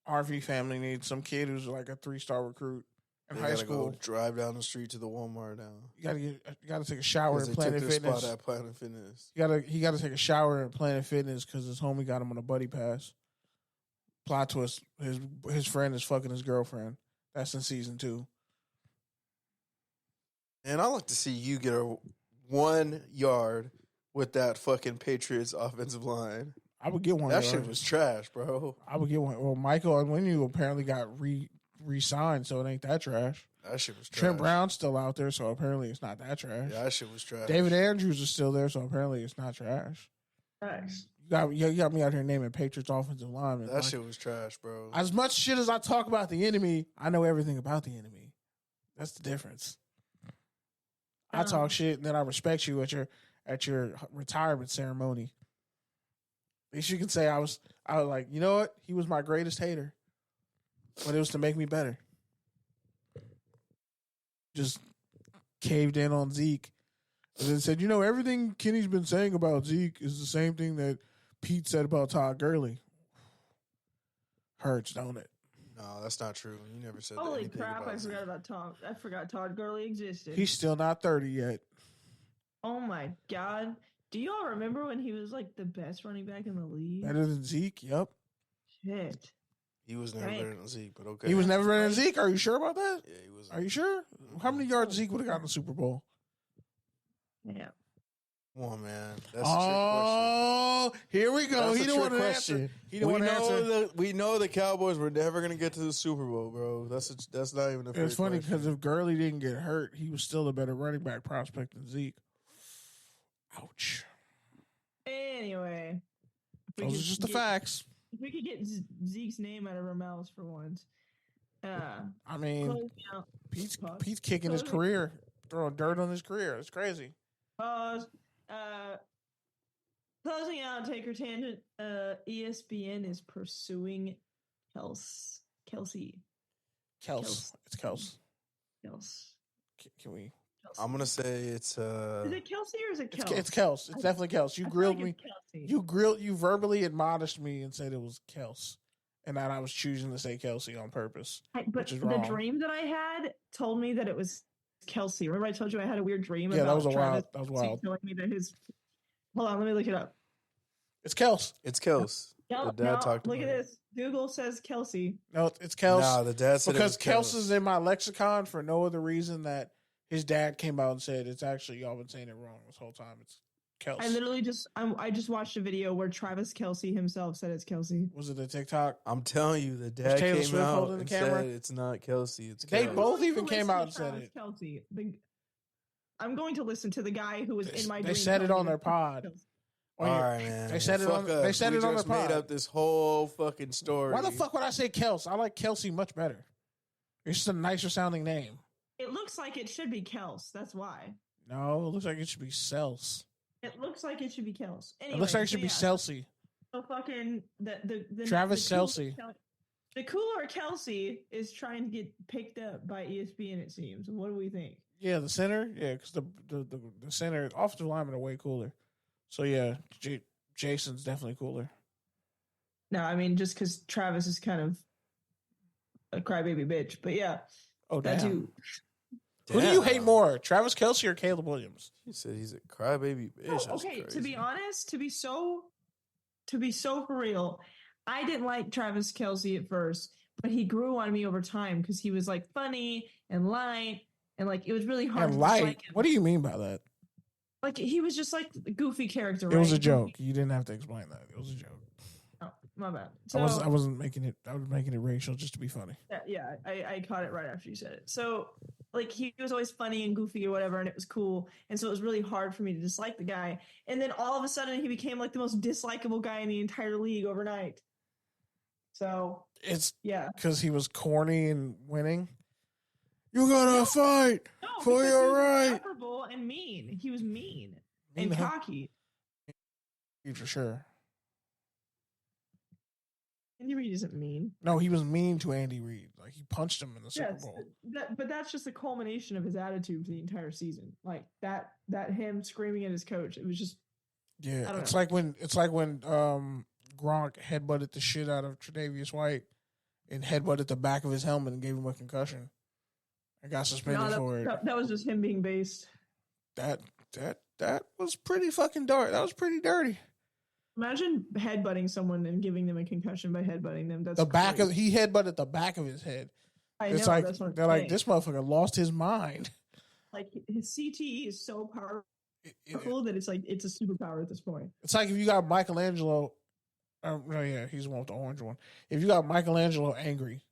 RV family needs. Some kid who's like a 3-star recruit in high school. Go drive down the street to the Walmart now. You gotta take a shower at Planet Fitness. Spot at Planet Fitness. He gotta take a shower at Planet Fitness because his homie got him on a buddy pass. Plot twist: his friend is fucking his girlfriend. That's in season 2. And I like to see you get 1 yard with that fucking Patriots offensive line. I would get 1 That yard. shit was trash, bro. I would get 1. Well, Michael Onwenu apparently got re-signed, so it ain't that trash. That shit was trash. Trent Brown's still out there, so apparently it's not that trash. Yeah, that shit was trash. David Andrews is still there, so apparently it's not trash. Thanks. You got me out here naming Patriots offensive linemen. That shit was trash, bro. As much shit as I talk about the enemy, I know everything about the enemy. That's the difference. I talk shit and then I respect you at your retirement ceremony. At least you can say I was like, you know what? He was my greatest hater. But it was to make me better. Just caved in on Zeke. And then said, everything Kenny's been saying about Zeke is the same thing that Pete said about Todd Gurley. Hurts, don't it? No, that's not true. You never said Holy anything crap, about I Zeke. forgot about Tom. I forgot Todd Gurley existed. He's still not 30 yet. Oh my God. Do you all remember when he was like the best running back in the league? Better than Zeke? Yep. Shit. He was never better than Zeke, but okay. He was never better than Zeke? Are you sure about that? Yeah, he was. Are you sure? How many yards Zeke would have gotten in the Super Bowl? Yeah. Come on, man. That's a trick question. Here we go. That's He a didn't trick want to question. answer. He didn't want to answer. We know the Cowboys were never going to get to the Super Bowl, bro. That's not even a fair It's funny question. because if Gurley didn't get hurt, he was still a better running back prospect than Zeke. Ouch. Anyway. Those are just the facts. If we could get Zeke's name out of our mouths for once. I mean, Pete's kicking his career, throwing dirt on his career. It's crazy. Closing out Taker Tangent, ESPN is pursuing Kelce. Kels. It's Kels. Kels. Can we? I'm going to say it's... Is it Kelce or is it Kels? It's Kels. It's definitely Kels. You grilled me. You verbally admonished me and said it was Kels. And that I was choosing to say Kelce on purpose. But the dream that I had told me that it was Kelce. Remember I told you I had a weird dream about that was Travis wild. telling me that his... Hold on, let me look it up. It's Kels. It's Kels. Look at this. Google says Kelce. No, it's Kels. Nah, the dad said because it was Kels is in my lexicon for no other reason that his dad came out and said it's actually y'all been saying it wrong this whole time. It's Kels. I literally I just watched a video where Travis Kelce himself said it's Kelce. Was it a TikTok? I'm telling you, the dad Taylor came Swift out holding the and camera? said it's not Kelce. It's They Kels. both even came out and said it. Kelce. I'm going to listen to the guy who was in my dream. They said it on their pod. All right, man. They said it on. They said it on their pod. Made up this whole fucking story. Why the fuck would I say Kels? I like Kelce much better. It's just a nicer sounding name. It looks like it should be Kels. That's why. No, it looks like it should be Cels. It looks like it should be Kels. Anyway, It looks like it should be Celsi. So fucking the Travis the Kelce. Nakula or Kelce is trying to get picked up by ESPN, it seems. What do we think? Yeah, the center. Yeah, because the center, offensive linemen are way cooler. So, yeah, Jason's definitely cooler. No, I mean, just because Travis is kind of a crybaby bitch. But, yeah. Oh, that damn. too. Who do you hate more, Travis Kelce or Caleb Williams? He said he's a crybaby bitch. Oh, okay, to be honest, to be so for real, I didn't like Travis Kelce at first, but he grew on me over time because he was like funny and light, and like it was really hard. And light? What do you mean by that? Like he was just like a goofy character. It was a joke. You didn't have to explain that. It was a joke. Oh, my bad. So, I wasn't making it. I was making it racial just to be funny. Yeah, I caught it right after you said it. So like he was always funny and goofy or whatever, and it was cool. And so it was really hard for me to dislike the guy. And then all of a sudden he became like the most dislikable guy in the entire league overnight. So it's because he was corny and winning. You gotta fight for your right. And mean. He was mean and cocky. For sure. Andy Reid isn't mean. No, he was mean to Andy Reid. Like he punched him in the Super Bowl. But that's just the culmination of his attitude for the entire season. Like that him screaming at his coach. It was just It's like when Gronk headbutted the shit out of Tre'Davious White and headbutted the back of his helmet and gave him a concussion. I got suspended for it. That was just him being based. That was pretty fucking dark. That was pretty dirty. Imagine headbutting someone and giving them a concussion by headbutting them. That's he headbutted the back of his head. It's like they're like, this motherfucker lost his mind. Like his CTE is so powerful that it's like it's a superpower at this point. It's like if you got Michelangelo. He's the one with the orange one. If you got Michelangelo angry,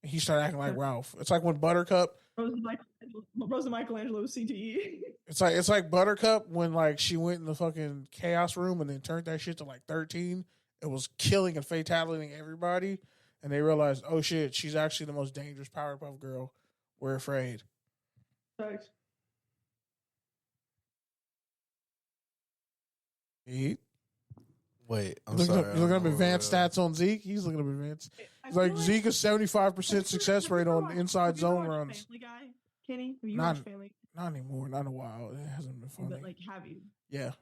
he started acting like Ralph. It's like when Buttercup. Rosa Michelangelo CTE. It's like Buttercup when like she went in the fucking chaos room and then turned that shit to like 13. It was killing and fatalitying everybody, and they realized, oh shit, she's actually the most dangerous Powerpuff Girl. We're afraid. Thanks. Wait, I'm sorry. You're looking up advanced stats on Zeke? He's looking up advanced. It's like Zeke is 75% success rate on inside zone runs. Family Guy, Kenny? Have you watched Family Guy? Not anymore. Not in a while. It hasn't been funny. But like, have you? Yeah,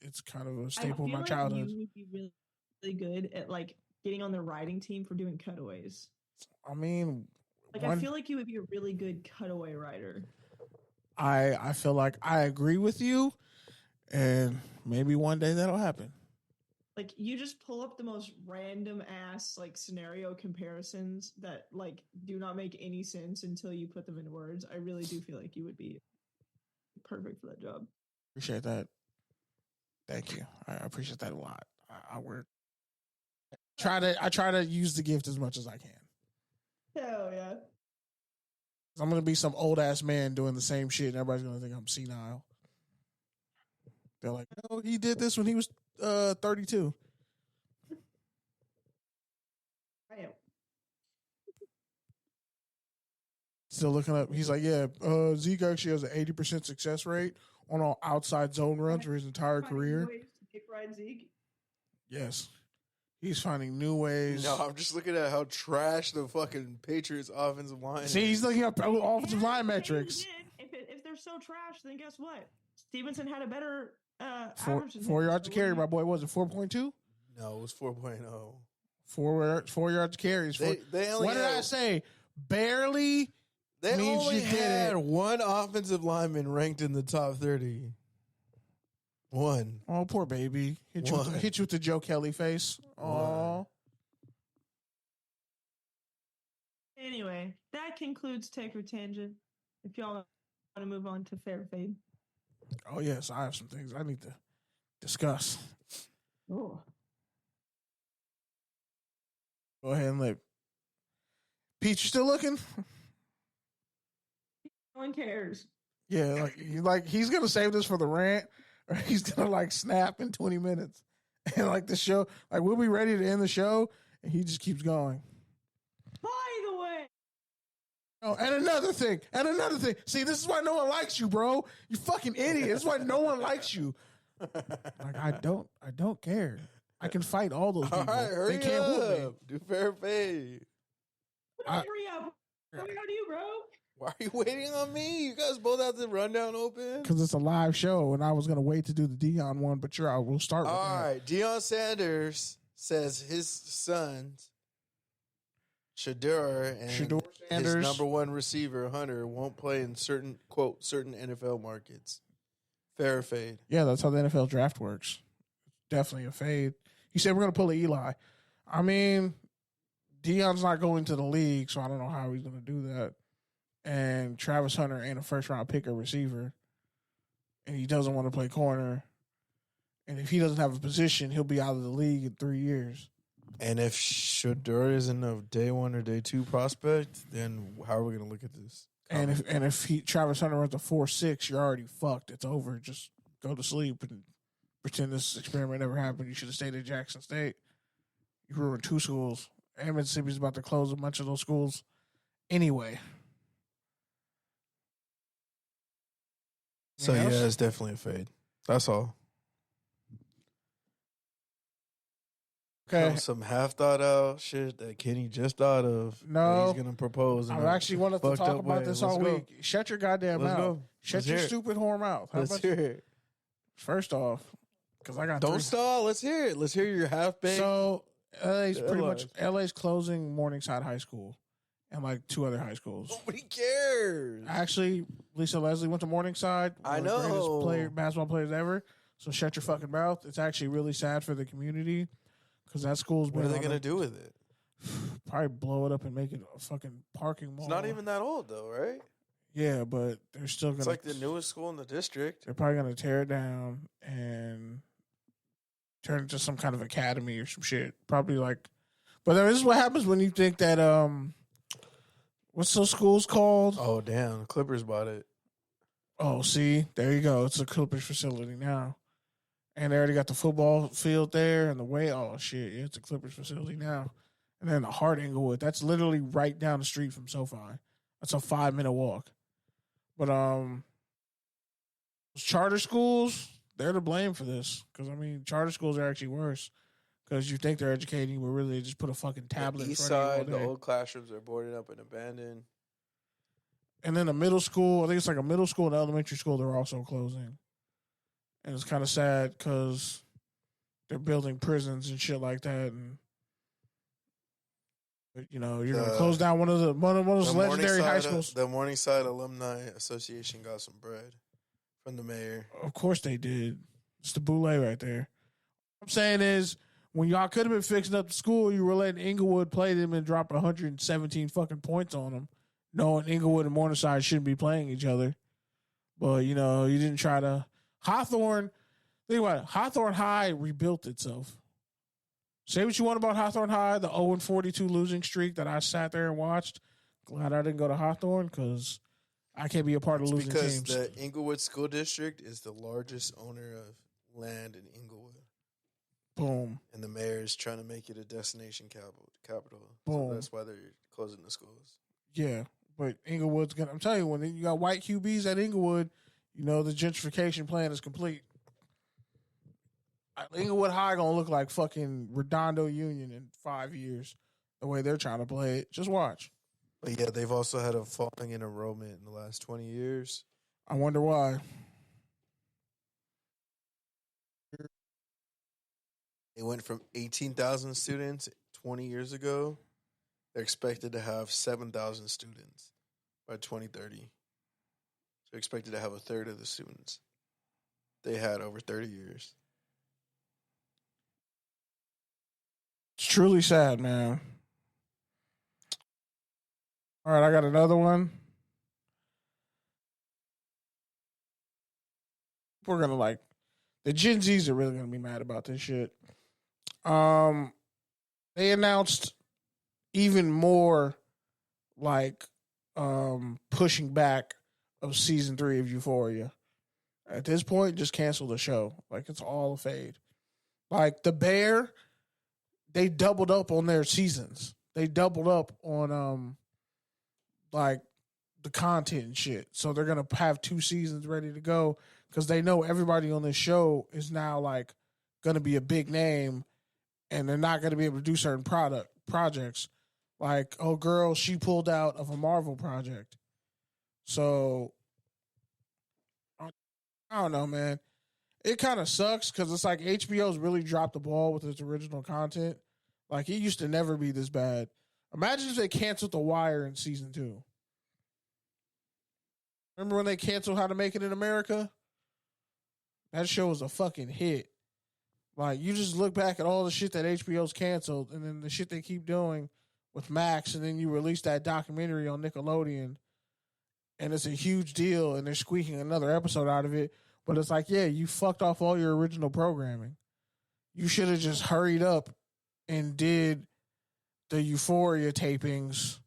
it's kind of a staple of my childhood. You would be really, really good at like getting on the writing team for doing cutaways. I mean, I feel like you would be a really good cutaway writer. I feel like I agree with you, and maybe one day that'll happen. Like you just pull up the most random ass like scenario comparisons that like do not make any sense until you put them into words. I really do feel like you would be perfect for that job. Appreciate that. Thank you. I appreciate that a lot. I try to use the gift as much as I can. Hell yeah. I'm gonna be some old ass man doing the same shit, and everybody's gonna think I'm senile. They're like, "Oh, he did this when he was 32." I am. Still looking up. He's like, "Yeah, Zeke actually has an 80% success rate on all outside zone runs for his entire career." Ride Zeke. Yes. He's finding new ways. No, I'm just looking at how trash the fucking Patriots offensive line is. See, he's looking up offensive line metrics. If they're so trash, then guess what? Stevenson had a better average. 4 yards to carry, my boy. Was it 4.2? No, it was 4.0. 4 yards to carry. They only what did I say? Barely. They means only you did had it. one offensive lineman ranked in the top 30. One. Oh, poor baby. Hit you with the Joe Kelly face. Oh. Anyway, that concludes Take or Tangent. If y'all want to move on to Fair Fade. Oh, yes. I have some things I need to discuss. Oh. Go ahead and look. Pete, you still looking? No one cares. Yeah, like he's going to save this for the rant. Or he's gonna like snap in 20 minutes, and like the show, like we'll be ready to end the show, and he just keeps going. By the way, oh, and another thing. See, this is why no one likes you, bro. You fucking idiot. This is why no one likes you. Like I don't care. I can fight all those people. All right, hurry they can't hold me. up. Do fair fade. Hurry up. Coming on you, bro. Why are you waiting on me? You guys both have the rundown open? Because it's a live show, and I was going to wait to do the Deion one, but we'll start with that. All right. Deion Sanders says his sons, Shedeur and Sanders, his number one receiver, Hunter, won't play in certain NFL markets. Fair or fade? Yeah, that's how the NFL draft works. Definitely a fade. He said we're going to pull a Eli. I mean, Deion's not going to the league, so I don't know how he's going to do that. And Travis Hunter ain't a first-round pick or receiver, and he doesn't want to play corner. And if he doesn't have a position, he'll be out of the league in 3 years. And if Shedeur isn't a day one or day two prospect, then how are we going to look at this? And if Travis Hunter runs a 4.6, you're already fucked. It's over. Just go to sleep and pretend this experiment never happened. You should have stayed at Jackson State. You ruined 2 schools. And Mississippi's about to close a bunch of those schools anyway. So, yeah, it's definitely a fade. That's all. Okay. Some half thought out shit that Kenny just thought of. No. He's going to propose. I actually wanted to talk about this all week. Shut your goddamn Let's mouth. go. Shut your stupid whore mouth. Let's hear it. First off, because I got Don't stall. Let's hear it. Let's hear your half baked. So LA's closing Morningside High School and like 2 other high schools. Nobody cares. Actually, Lisa Leslie went to Morningside. I One of the know. greatest basketball players ever. So shut your fucking mouth. It's actually really sad for the community because that school's been. What are they going to do with it? Probably blow it up and make it a fucking parking mall. It's not even that old though, right? Yeah, but they're still going to. It's like the newest school in the district. They're probably going to tear it down and turn it to some kind of academy or some shit. Probably like. But this is what happens when you think that what's those schools called? Oh damn, Clippers bought it. Oh, see, there you go. It's a Clippers facility now, and they already got the football field there and the way. Oh shit, yeah, it's a Clippers facility now. And then the Hart Inglewood, that's literally right down the street from SoFi. That's a 5-minute walk. But charter schools, they're to blame for this because I mean, charter schools are actually worse. Because you think they're educating you, but really they just put a fucking tablet The in east front of you all side, the day. old classrooms are boarded up and abandoned. And then the middle school, I think it's like a middle school and elementary school, they're also closing. And it's kind of sad because they're building prisons and shit like that. And you know, you're going to close down one of those legendary high schools. The Morningside Alumni Association got some bread from the mayor. Of course they did. It's the boule right there. What I'm saying is, when y'all could have been fixing up the school, you were letting Inglewood play them and drop 117 fucking points on them, knowing Inglewood and Morningside shouldn't be playing each other. But, you know, you didn't try to. Hawthorne, think about it. Hawthorne High rebuilt itself. Say what you want about Hawthorne High, the 0-42 losing streak that I sat there and watched. Glad I didn't go to Hawthorne because I can't be a part of losing because teams. the Inglewood School District is the largest owner of land in Inglewood. Boom. And the mayor is trying to make it a destination capital. Boom. So that's why they're closing the schools. Yeah, but Inglewood's gonna. I'm telling you, when you got white QBs at Inglewood, you know the gentrification plan is complete. Inglewood High gonna look like fucking Redondo Union in 5 years. The way they're trying to play it, just watch. But yeah, they've also had a falling in enrollment in the last 20 years. I wonder why. It went from 18,000 students 20 years ago. They're expected to have 7,000 students by 2030. They're expected to have a third of the students they had over 30 years. It's truly sad, man. All right, I got another one. We're gonna the Gen Zs are really gonna be mad about this shit. They announced even more pushing back of season 3 of Euphoria. At this point, just cancel the show. It's all a fade. The Bear, they doubled up on their seasons. They doubled up on the content and shit. So they're gonna have 2 seasons ready to go because they know everybody on this show is now gonna be a big name and they're not going to be able to do certain projects. Like, oh, girl, she pulled out of a Marvel project. So, I don't know, man. It kind of sucks because it's like HBO's really dropped the ball with its original content. Like, it used to never be this bad. Imagine if they canceled The Wire in season 2. Remember when they canceled How to Make It in America? That show was a fucking hit. Like, you just look back at all the shit that HBO's canceled and then the shit they keep doing with Max, and then you release that documentary on Nickelodeon, and it's a huge deal, and they're squeaking another episode out of it. But it's like, yeah, you fucked off all your original programming. You should have just hurried up and did the Euphoria tapings,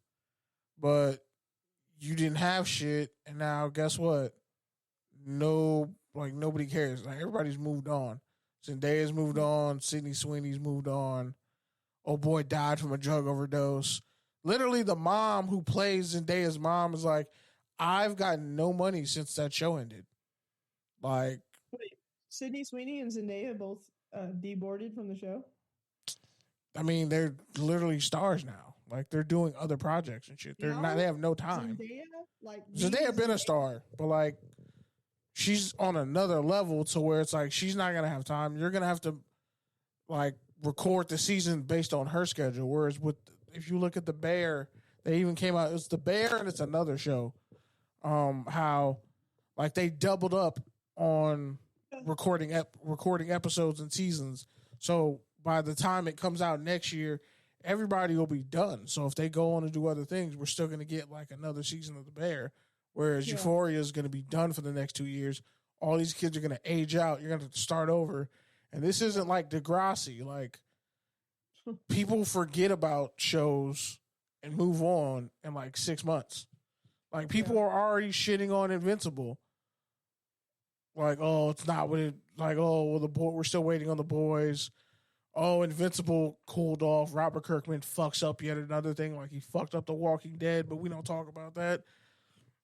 but you didn't have shit, and now guess what? Nobody cares. Like, everybody's moved on. Zendaya's moved on. Sydney Sweeney's moved on. Oh boy died from a drug overdose. Literally, the mom who plays Zendaya's mom is like, I've gotten no money since that show ended. Like, wait, Sydney Sweeney and Zendaya both deboarded from the show? I mean, they're literally stars now. Like, they're doing other projects and shit. They're not. They have no time. Zendaya been a star, but like, she's on another level to where it's like she's not gonna have time. You're gonna have to like record the season based on her schedule. Whereas if you look at The Bear, they even came out. It's The Bear and it's another show. How like they doubled up on recording episodes and seasons. So by the time it comes out next year, everybody will be done. So if they go on to do other things, we're still going to get like another season of The Bear. Whereas Euphoria is going to be done for the next 2 years. All these kids are going to age out. You're going to have to start over. And this isn't like Degrassi. Like, people forget about shows and move on in like 6 months. Like, people are already shitting on Invincible. Like, oh, it's not what it... Like, oh, well, we're still waiting on The Boys. Oh, Invincible cooled off. Robert Kirkman fucks up yet another thing. Like, he fucked up The Walking Dead, but we don't talk about that.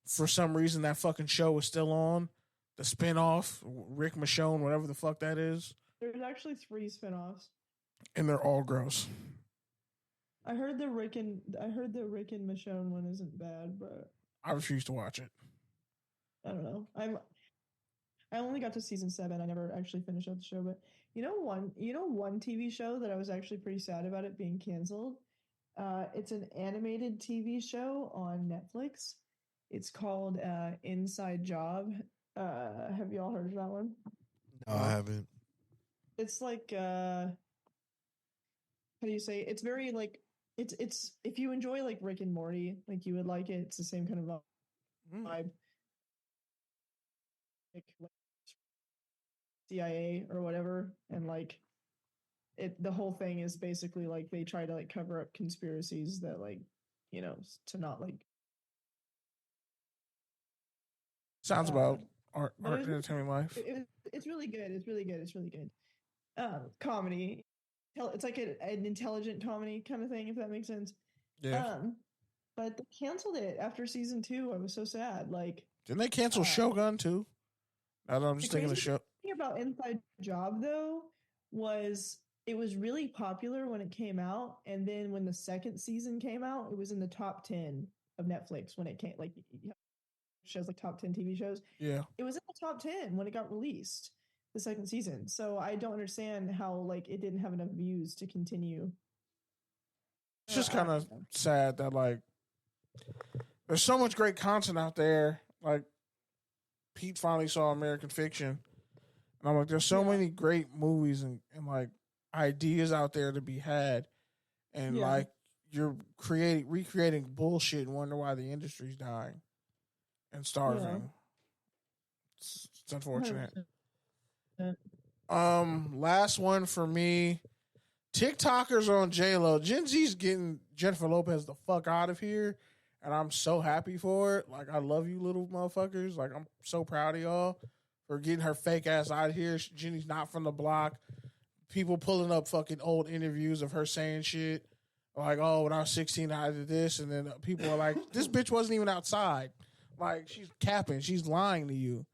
For some reason, that fucking show is still on. The spinoff, Rick Michonne, whatever the fuck that is. There's actually 3 spinoffs, and they're all gross. I heard the Rick and Michonne one isn't bad, but I refuse to watch it. I don't know. I only got to season 7. I never actually finished out the show, but one TV show that I was actually pretty sad about it being canceled. It's an animated TV show on Netflix. It's called Inside Job. Have you all heard of that one? No, I haven't. It's like how do you say? It's very like it's if you enjoy like Rick and Morty, like you would like it. It's the same kind of vibe. Like CIA or whatever, and like the whole thing is basically like they try to like cover up conspiracies that like to not like. Sounds about art entertainment life. It's really good. It's really good. Comedy. It's like an intelligent comedy kind of thing, if that makes sense. Yeah. But they canceled it after season 2. I was so sad. Like, didn't they cancel Shogun too? I don't know, I'm just thinking of the show. The thing about Inside Job though was it was really popular when it came out, and then when the second season came out, it was in the top 10 of Netflix when it came. Like, shows like top 10 TV shows. Yeah, it was in the top 10 when it got released, the second season. So I don't understand how like it didn't have enough views to continue. It's just kind of sad that like there's so much great content out there. Like, Pete finally saw American Fiction, and I'm like, there's so many great movies and like ideas out there to be had, and like you're recreating bullshit and wonder why the industry's dying and starving. It's unfortunate. 100%. Last one for me. TikTokers on J-Lo. Gen Z's getting Jennifer Lopez the fuck out of here, and I'm so happy for it. Like, I love you little motherfuckers. Like, I'm so proud of y'all for getting her fake ass out of here. Jenny's not from the block. People pulling up fucking old interviews of her saying shit. Like, oh, when I was 16, I did this. And then people are like, this bitch wasn't even outside. Like, she's capping. She's lying to you.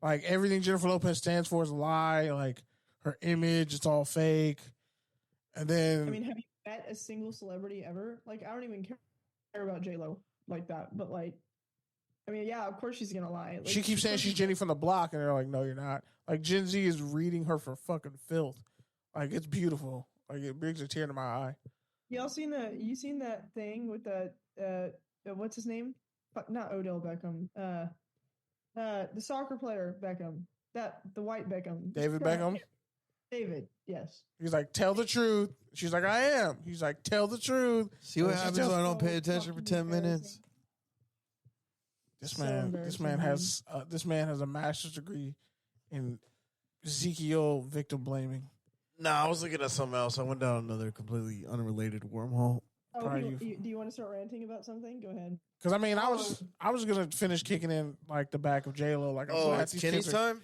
Like, everything Jennifer Lopez stands for is a lie. Like, her image, it's all fake. And then I mean, have you met a single celebrity ever? Like, I don't even care about J-Lo like that. But, like, I mean, yeah, of course she's going to lie. Like, she keeps saying she's Jenny from the block, and they're like, no, you're not. Like, Gen Z is reading her for fucking filth. Like, it's beautiful. Like, it brings a tear to my eye. You seen that thing with the what's his name? Not Odell Beckham. The soccer player Beckham. The white Beckham. David Beckham? David, yes. He's like, tell the truth. She's like, I am. He's like, tell the truth. See what happens when I don't pay attention for 10 minutes? This man has a master's degree in Ezekiel victim blaming. Nah, I was looking at something else. I went down another completely unrelated wormhole. Oh, do you want to start ranting about something? Go ahead. Because I mean, I was gonna finish kicking in like the back of J-Lo. Like, it's Kenny's time.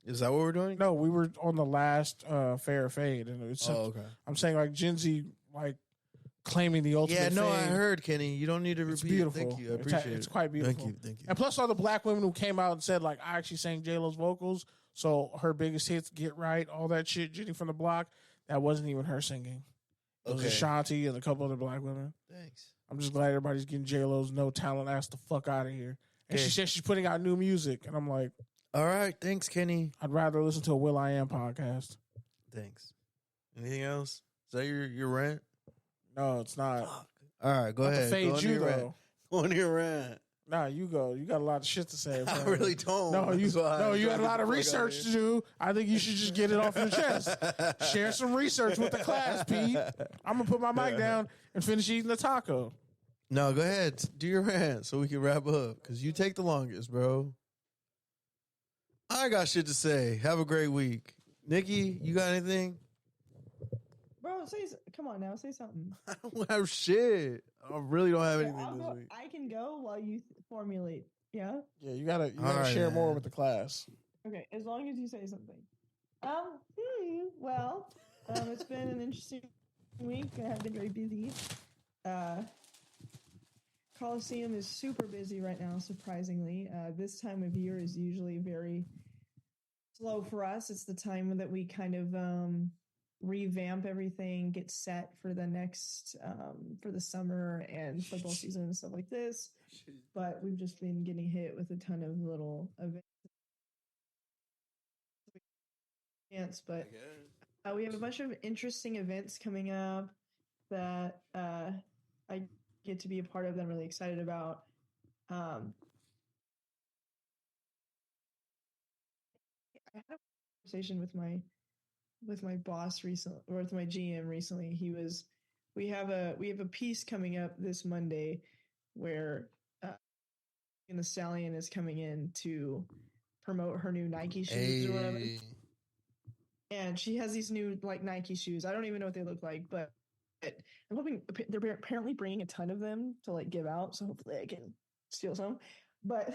Is that what we're doing? No, we were on the last fair fade, and it's. Okay. I'm saying like Gen Z like claiming the ultimate. Yeah, no, fade. I heard Kenny. You don't need to repeat. It's beautiful. Thank you. I appreciate it. It's quite beautiful. Thank you. And plus, all the black women who came out and said like, I actually sang J-Lo's vocals, so her biggest hits, Get Right, all that shit, Jenny from the block. That wasn't even her singing. It was Ashanti and a couple other black women. Thanks. I'm just glad everybody's getting J-Lo's no talent ass the fuck out of here. And she said she's putting out new music, and I'm like, all right, thanks, Kenny. I'd rather listen to a Will I Am podcast. Thanks. Anything else? Is that your rant? No, it's not. Fuck. All right, go ahead. Fade you though. Go on your rant. Nah, you go. You got a lot of shit to say. I really don't. No, you got a lot of research to do. I think you should just get it off your chest. Share some research with the class, Pete. I'm gonna put my mic down and finish eating the taco. No, go ahead. Do your rant so we can wrap up. Because you take the longest, bro. I got shit to say. Have a great week. Nikki, you got anything? Bro, come on now, say something. I don't have shit. I really don't have anything this week. I can go while you formulate. Yeah? Yeah, you gotta right, share man. more with the class. Okay, as long as you say something. It's been an interesting week. I have been very busy. Coliseum is super busy right now, surprisingly. This time of year is usually very slow for us. It's the time that we kind of revamp everything, get set for the next for the summer and football season and stuff like this. But we've just been getting hit with a ton of little events. But we have a bunch of interesting events coming up that I get to be a part of that I'm really excited about. I had a conversation with my boss recently, or with my GM recently. We have a piece coming up this Monday where the Stallion is coming in to promote her new Nike shoes or whatever. And she has these new like Nike shoes. I don't even know what they look like, but I'm hoping they're apparently bringing a ton of them to like give out. So hopefully I can steal some. But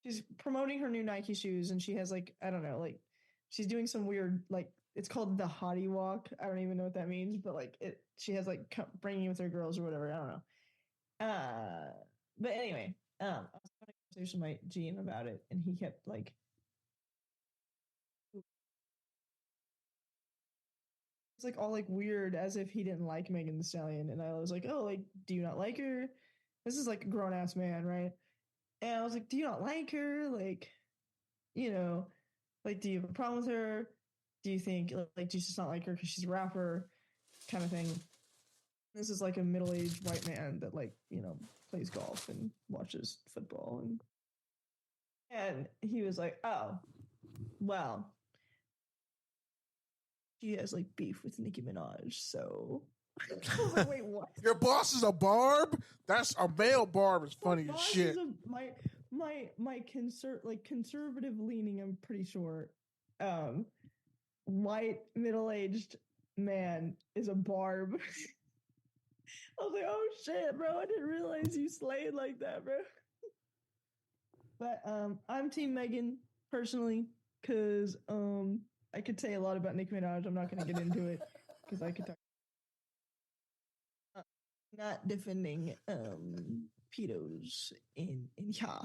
she's promoting her new Nike shoes, and she has like, I don't know, like she's doing some weird, like it's called the Hottie Walk. I don't even know what that means, but like she has like bringing with her girls or whatever. I don't know. But anyway, I was having a conversation with my GM about it, and he kept like, it's like all like weird, as if he didn't like Megan Thee Stallion. And I was like, oh, like, do you not like her? This is like a grown ass man, right? And I was like, do you not like her? Like, you know, like, do you have a problem with her? Do you think like do you just not like her because she's a rapper, kind of thing? This is like a middle-aged white man that like, you know, plays golf and watches football, and he was like, oh, well, she has like beef with Nicki Minaj, so I was like, wait, what? Your boss is a barb? That's a male barb. It's funny as shit. My conservative leaning, I'm pretty sure. White middle-aged man is a barb. I was like, oh shit, bro, I didn't realize you slayed like that, bro. But I'm Team Megan personally, because I could say a lot about Nicki Minaj. I'm not going to get into it because I could talk. Not defending pedos in yeah.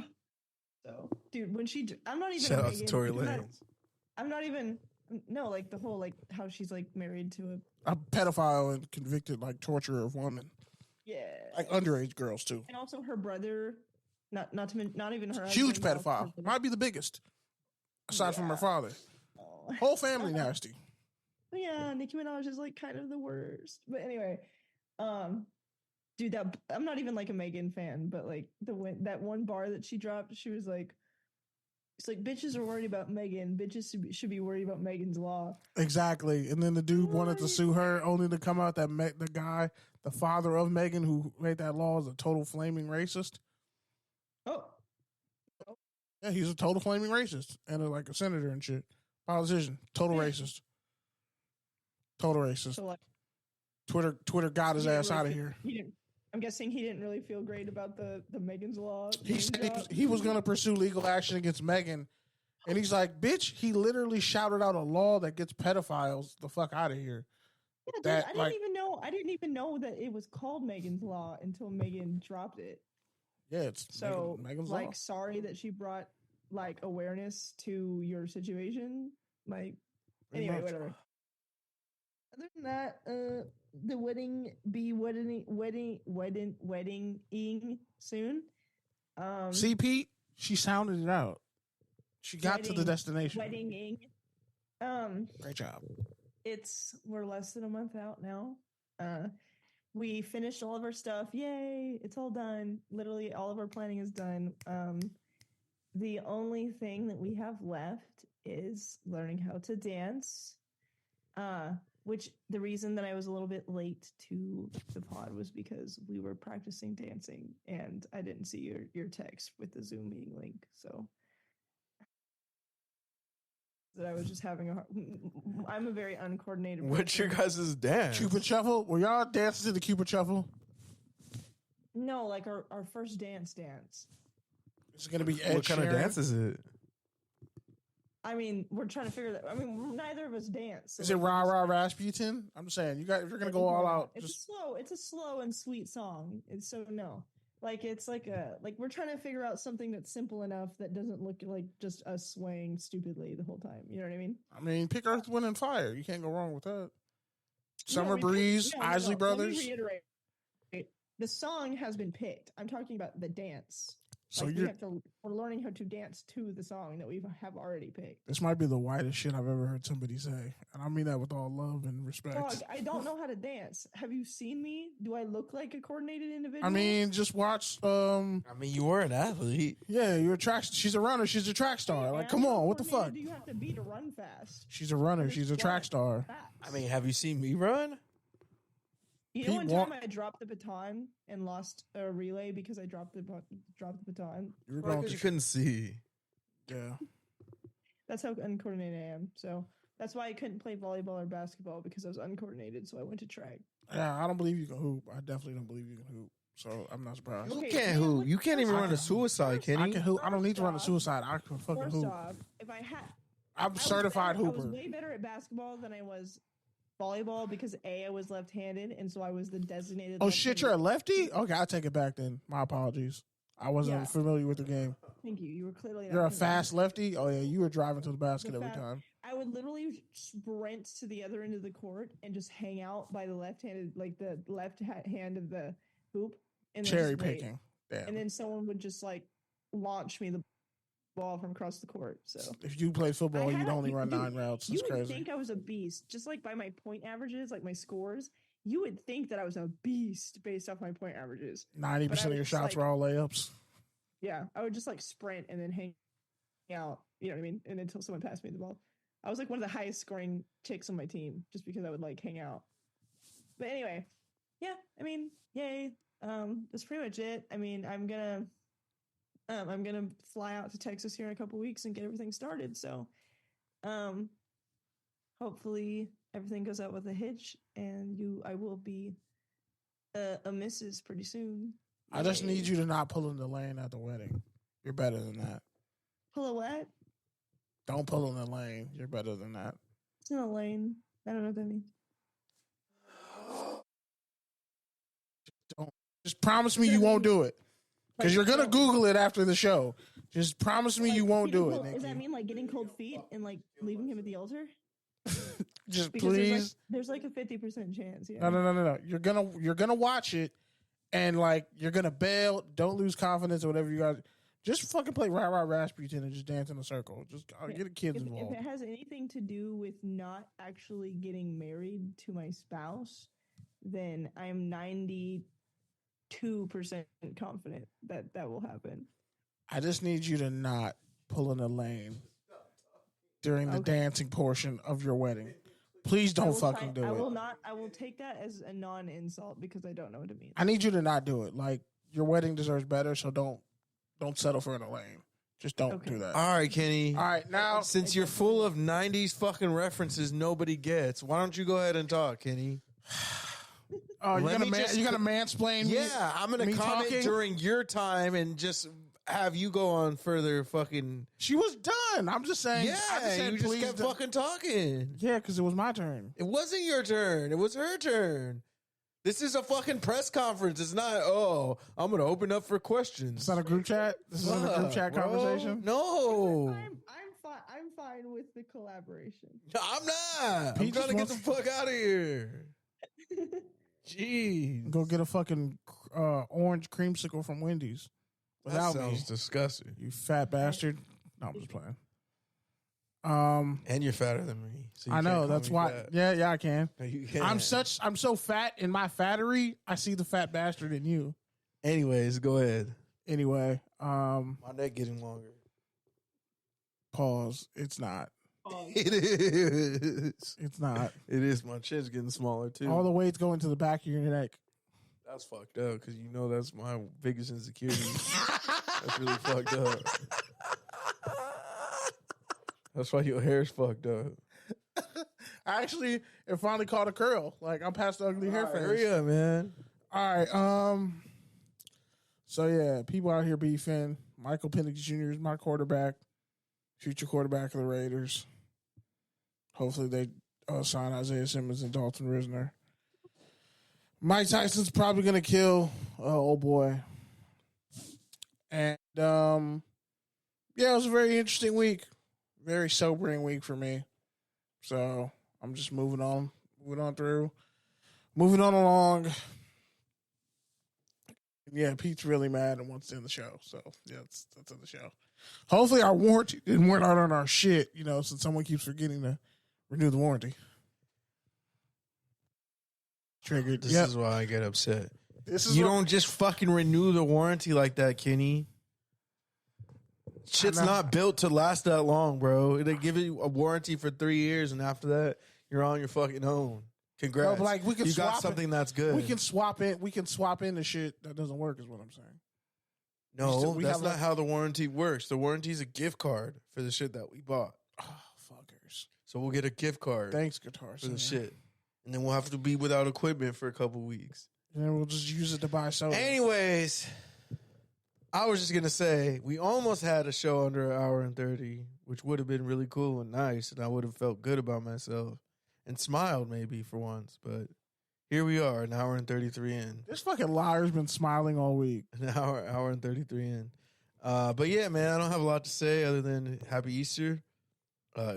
So, dude, when I'm not even shout out Megan, to Tory Lanez. I'm not even No, like the whole like how she's like married to A pedophile and convicted like torturer of women, like underage girls too. and also her brother, not even her Huge husband, also her pedophile, brother. might be the biggest, aside from her father. Oh. Whole family nasty. Yeah, Nicki Minaj is like kind of the worst. But anyway, dude, that I'm not even like a Megan fan, but like that one bar that she dropped, she was like, it's like bitches are worried about Megan, bitches should be worried about Megan's Law. Exactly. And then the dude wanted to sue her, only to come out that the guy, the father of Megan, who made that law, is a total flaming racist. Oh, Yeah, he's a total flaming racist and like a senator and shit, politician, total racist. Total racist. so like Twitter got his ass out of here. I'm guessing he didn't really feel great about the Megan's Law. He said he was going to pursue legal action against Megan, and he's like, "Bitch!" He literally shouted out a law that gets pedophiles the fuck out of here. Yeah, dude, That, I didn't even know that it was called Megan's Law until Megan dropped it. Yeah, it's So Megan's like, law. sorry that she brought like awareness to your situation. Like, anyway, whatever. Other than that, the wedding soon. See, Pete, she sounded it out. She got to the destination. Wedding. Great job. We're less than a month out now. We finished all of our stuff. Yay! It's all done. Literally, all of our planning is done. The only thing that we have left is learning how to dance. Which the reason that I was a little bit late to the pod was because we were practicing dancing and I didn't see your text with the Zoom meeting link. So that I was just I'm a very uncoordinated person. What's your guys' dance? Cupid Shuffle? Were y'all dancing to the Cupid Shuffle? No, like our first dance. It's going to be Ed What kind of Sheeran. dance is it? I mean, we're trying to figure that. I mean, neither of us dance. So Is it Rah Rah Rasputin? I'm just saying, you guys, if you're going to go all out, it's a slow and sweet song. And so no. Like it's like we're trying to figure out something that's simple enough that doesn't look like just us swaying stupidly the whole time. You know what I mean? Pick Earth, Wind, and Fire. You can't go wrong with that. Summer Breeze, Isley Brothers. Let me reiterate. The song has been picked. I'm talking about the dance. So we're learning how to dance to the song that we have already picked. This might be the whitest shit I've ever heard somebody say. And I mean that with all love and respect. Dog, I don't know how to dance. Have you seen me? Do I look like a coordinated individual? I mean, just watch. You were an athlete. Yeah, you're a track. She's a runner. She's a track star. Like, come on, what the fuck? Do you have to be to run fast? She's a runner. She's a track star. Have you seen me run? You know, one time I dropped the baton and lost a relay because I dropped the baton. Because you couldn't see. Yeah. That's how uncoordinated I am. So that's why I couldn't play volleyball or basketball because I was uncoordinated. So I went to track. Yeah, I don't believe you can hoop. I definitely don't believe you can hoop. So I'm not surprised. You can't hoop. You can't even run a suicide, can you? I can hoop. I don't need to run a suicide. I can fucking First hoop. off, if I had, I'm certified I was hooper. way better at basketball than I was volleyball because I was left-handed, and so I was the designated. Oh shit, you're a lefty? Okay, I'll take it back then. My apologies. I wasn't familiar with the game. Thank you. You were clearly. You're a fast lefty? Oh yeah, you were driving to the basket every time. I would literally sprint to the other end of the court and just hang out by the left-handed, like the left hand of the hoop. And cherry picking. Damn. And then someone would just like launch me the ball from across the court. So if you play football, you'd only run 9 routes. It's you would crazy. think I was a beast, just like by my point averages, like my scores. You would think that I was a beast based off my point averages. 90% of your shots were all layups. Yeah, I would just like sprint and then hang out. You know what I mean? And until someone passed me the ball, I was like one of the highest scoring chicks on my team, just because I would like hang out. But anyway, yeah, I mean, yay. That's pretty much it. I mean, I'm gonna fly out to Texas here in a couple weeks and get everything started. So, hopefully everything goes out with a hitch, and I will be a missus pretty soon. I just need you to not pull in the lane at the wedding. You're better than that. Pull a what? Don't pull in the lane. You're better than that. It's in a lane. I don't know what that means. Just promise me you won't do it. Because you're going to Google it after the show. Just promise me you won't do it, Nikki. Does that mean like getting cold feet and like leaving him at the altar? Just Because please. there's like a 50% chance. Yeah. No. You're gonna watch it, and like you're gonna bail. Don't lose confidence or whatever you got. Just fucking play Rah Rah Rasputin and just dance in a circle. Just get the kids If involved. it has anything to do with not actually getting married to my spouse, then I'm 92% confident that that will happen. I just need you to not pull in a lane during the dancing portion of your wedding. Please don't fucking do it. I will not. I will take that as a non-insult because I don't know what it means. I need you to not do it. Like your wedding deserves better, so don't settle for in a lane. Just don't do that. All right, Kenny. All right, now Since you're full of 90s fucking references nobody gets, why don't you go ahead and talk, Kenny? oh, you're gonna mansplain me? Yeah, I'm going to comment talking? during your time and just have you go on further fucking... She was done. I'm just saying. Yeah, I just said, you just please kept don't- fucking talking. Yeah, because it was my turn. It wasn't your turn. It was her turn. This is a fucking press conference. It's not, I'm going to open up for questions. It's not a group chat. This isn't a group chat conversation. No. I'm fine with the collaboration. I'm not. Pete I'm trying to get just the fuck out of here. Jeez. Go get a fucking orange creamsicle from Wendy's. That Without me, sounds disgusting. you fat bastard. No, I'm just playing. And you're fatter than me. So you I can't know call that's me why. fat. Yeah, I can. No, you can't. I'm so fat in my fattery. I see the fat bastard in you. Anyways, go ahead. Anyway, My neck getting longer. pause. It's not. It is. It's not. It is. My chin's getting smaller too. All the weight's going to the back of your neck. That's fucked up because you know that's my biggest insecurity. That's really fucked up. That's why your hair's fucked up. Actually, it finally caught a curl. Like I'm past the ugly hair phase. Hurry up, man. All right. So yeah, people out here beefing. Michael Penix Jr. is my quarterback, future quarterback of the Raiders. Hopefully they sign Isaiah Simmons and Dalton Risner. Mike Tyson's probably gonna kill old boy. And yeah, it was a very interesting week, very sobering week for me. So I'm just moving on along. Yeah, Pete's really mad and wants to end the show. So yeah, that's in the show. Hopefully our warranty didn't wear out on our shit, since someone keeps forgetting to renew the warranty. Triggered. This is why I get upset. You don't just fucking renew the warranty like that, Kenny. Shit's not built to last that long, bro. They give you a warranty for 3 years, and after that, you're on your fucking own. Congrats. No, but like we can you swap got something that's good. We can swap in the shit that doesn't work, is what I'm saying. No, we that's have, not like- how the warranty works. The warranty's a gift card for the shit that we bought. Oh, fuckers. So we'll get a gift card Thanks, guitar for the singer. shit. And then we'll have to be without equipment for a couple weeks. And then we'll just use it to buy soda. Anyways, I was just going to say, we almost had a show under an hour and 30, which would have been really cool and nice, and I would have felt good about myself and smiled maybe for once. But here we are, an hour and 33 in. This fucking liar's been smiling all week. An hour and 33 in. But yeah, man, I don't have a lot to say other than happy Easter.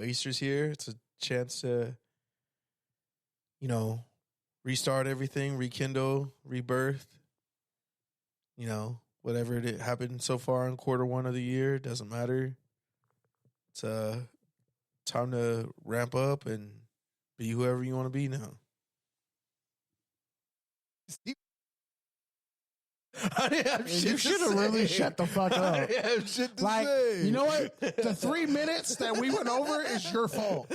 Easter's here. It's a chance to, restart everything, rekindle, rebirth. Whatever it happened so far in quarter one of the year, doesn't matter. It's time to ramp up and be whoever you want to be now. You should have really shut the fuck up. I didn't have shit to Like, say. you know what? The 3 minutes that we went over is your fault.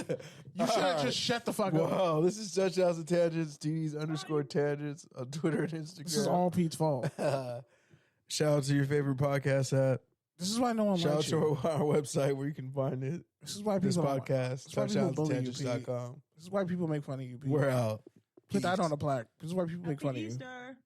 You should have just shut the fuck up. Wow, this is Touchdowns and Tangents, TDs_tangents on Twitter and Instagram. This is all Pete's fault. Shout out to your favorite podcast app. This is why no one Shout out likes to you. our website where you can find it. This is why This people don't- podcast, This is why people bully you, touchdownsandtangents.com. This is why people make fun of you, Pete. We're out. Put that Peace. on a plaque. This is why people make fun of you. Easter.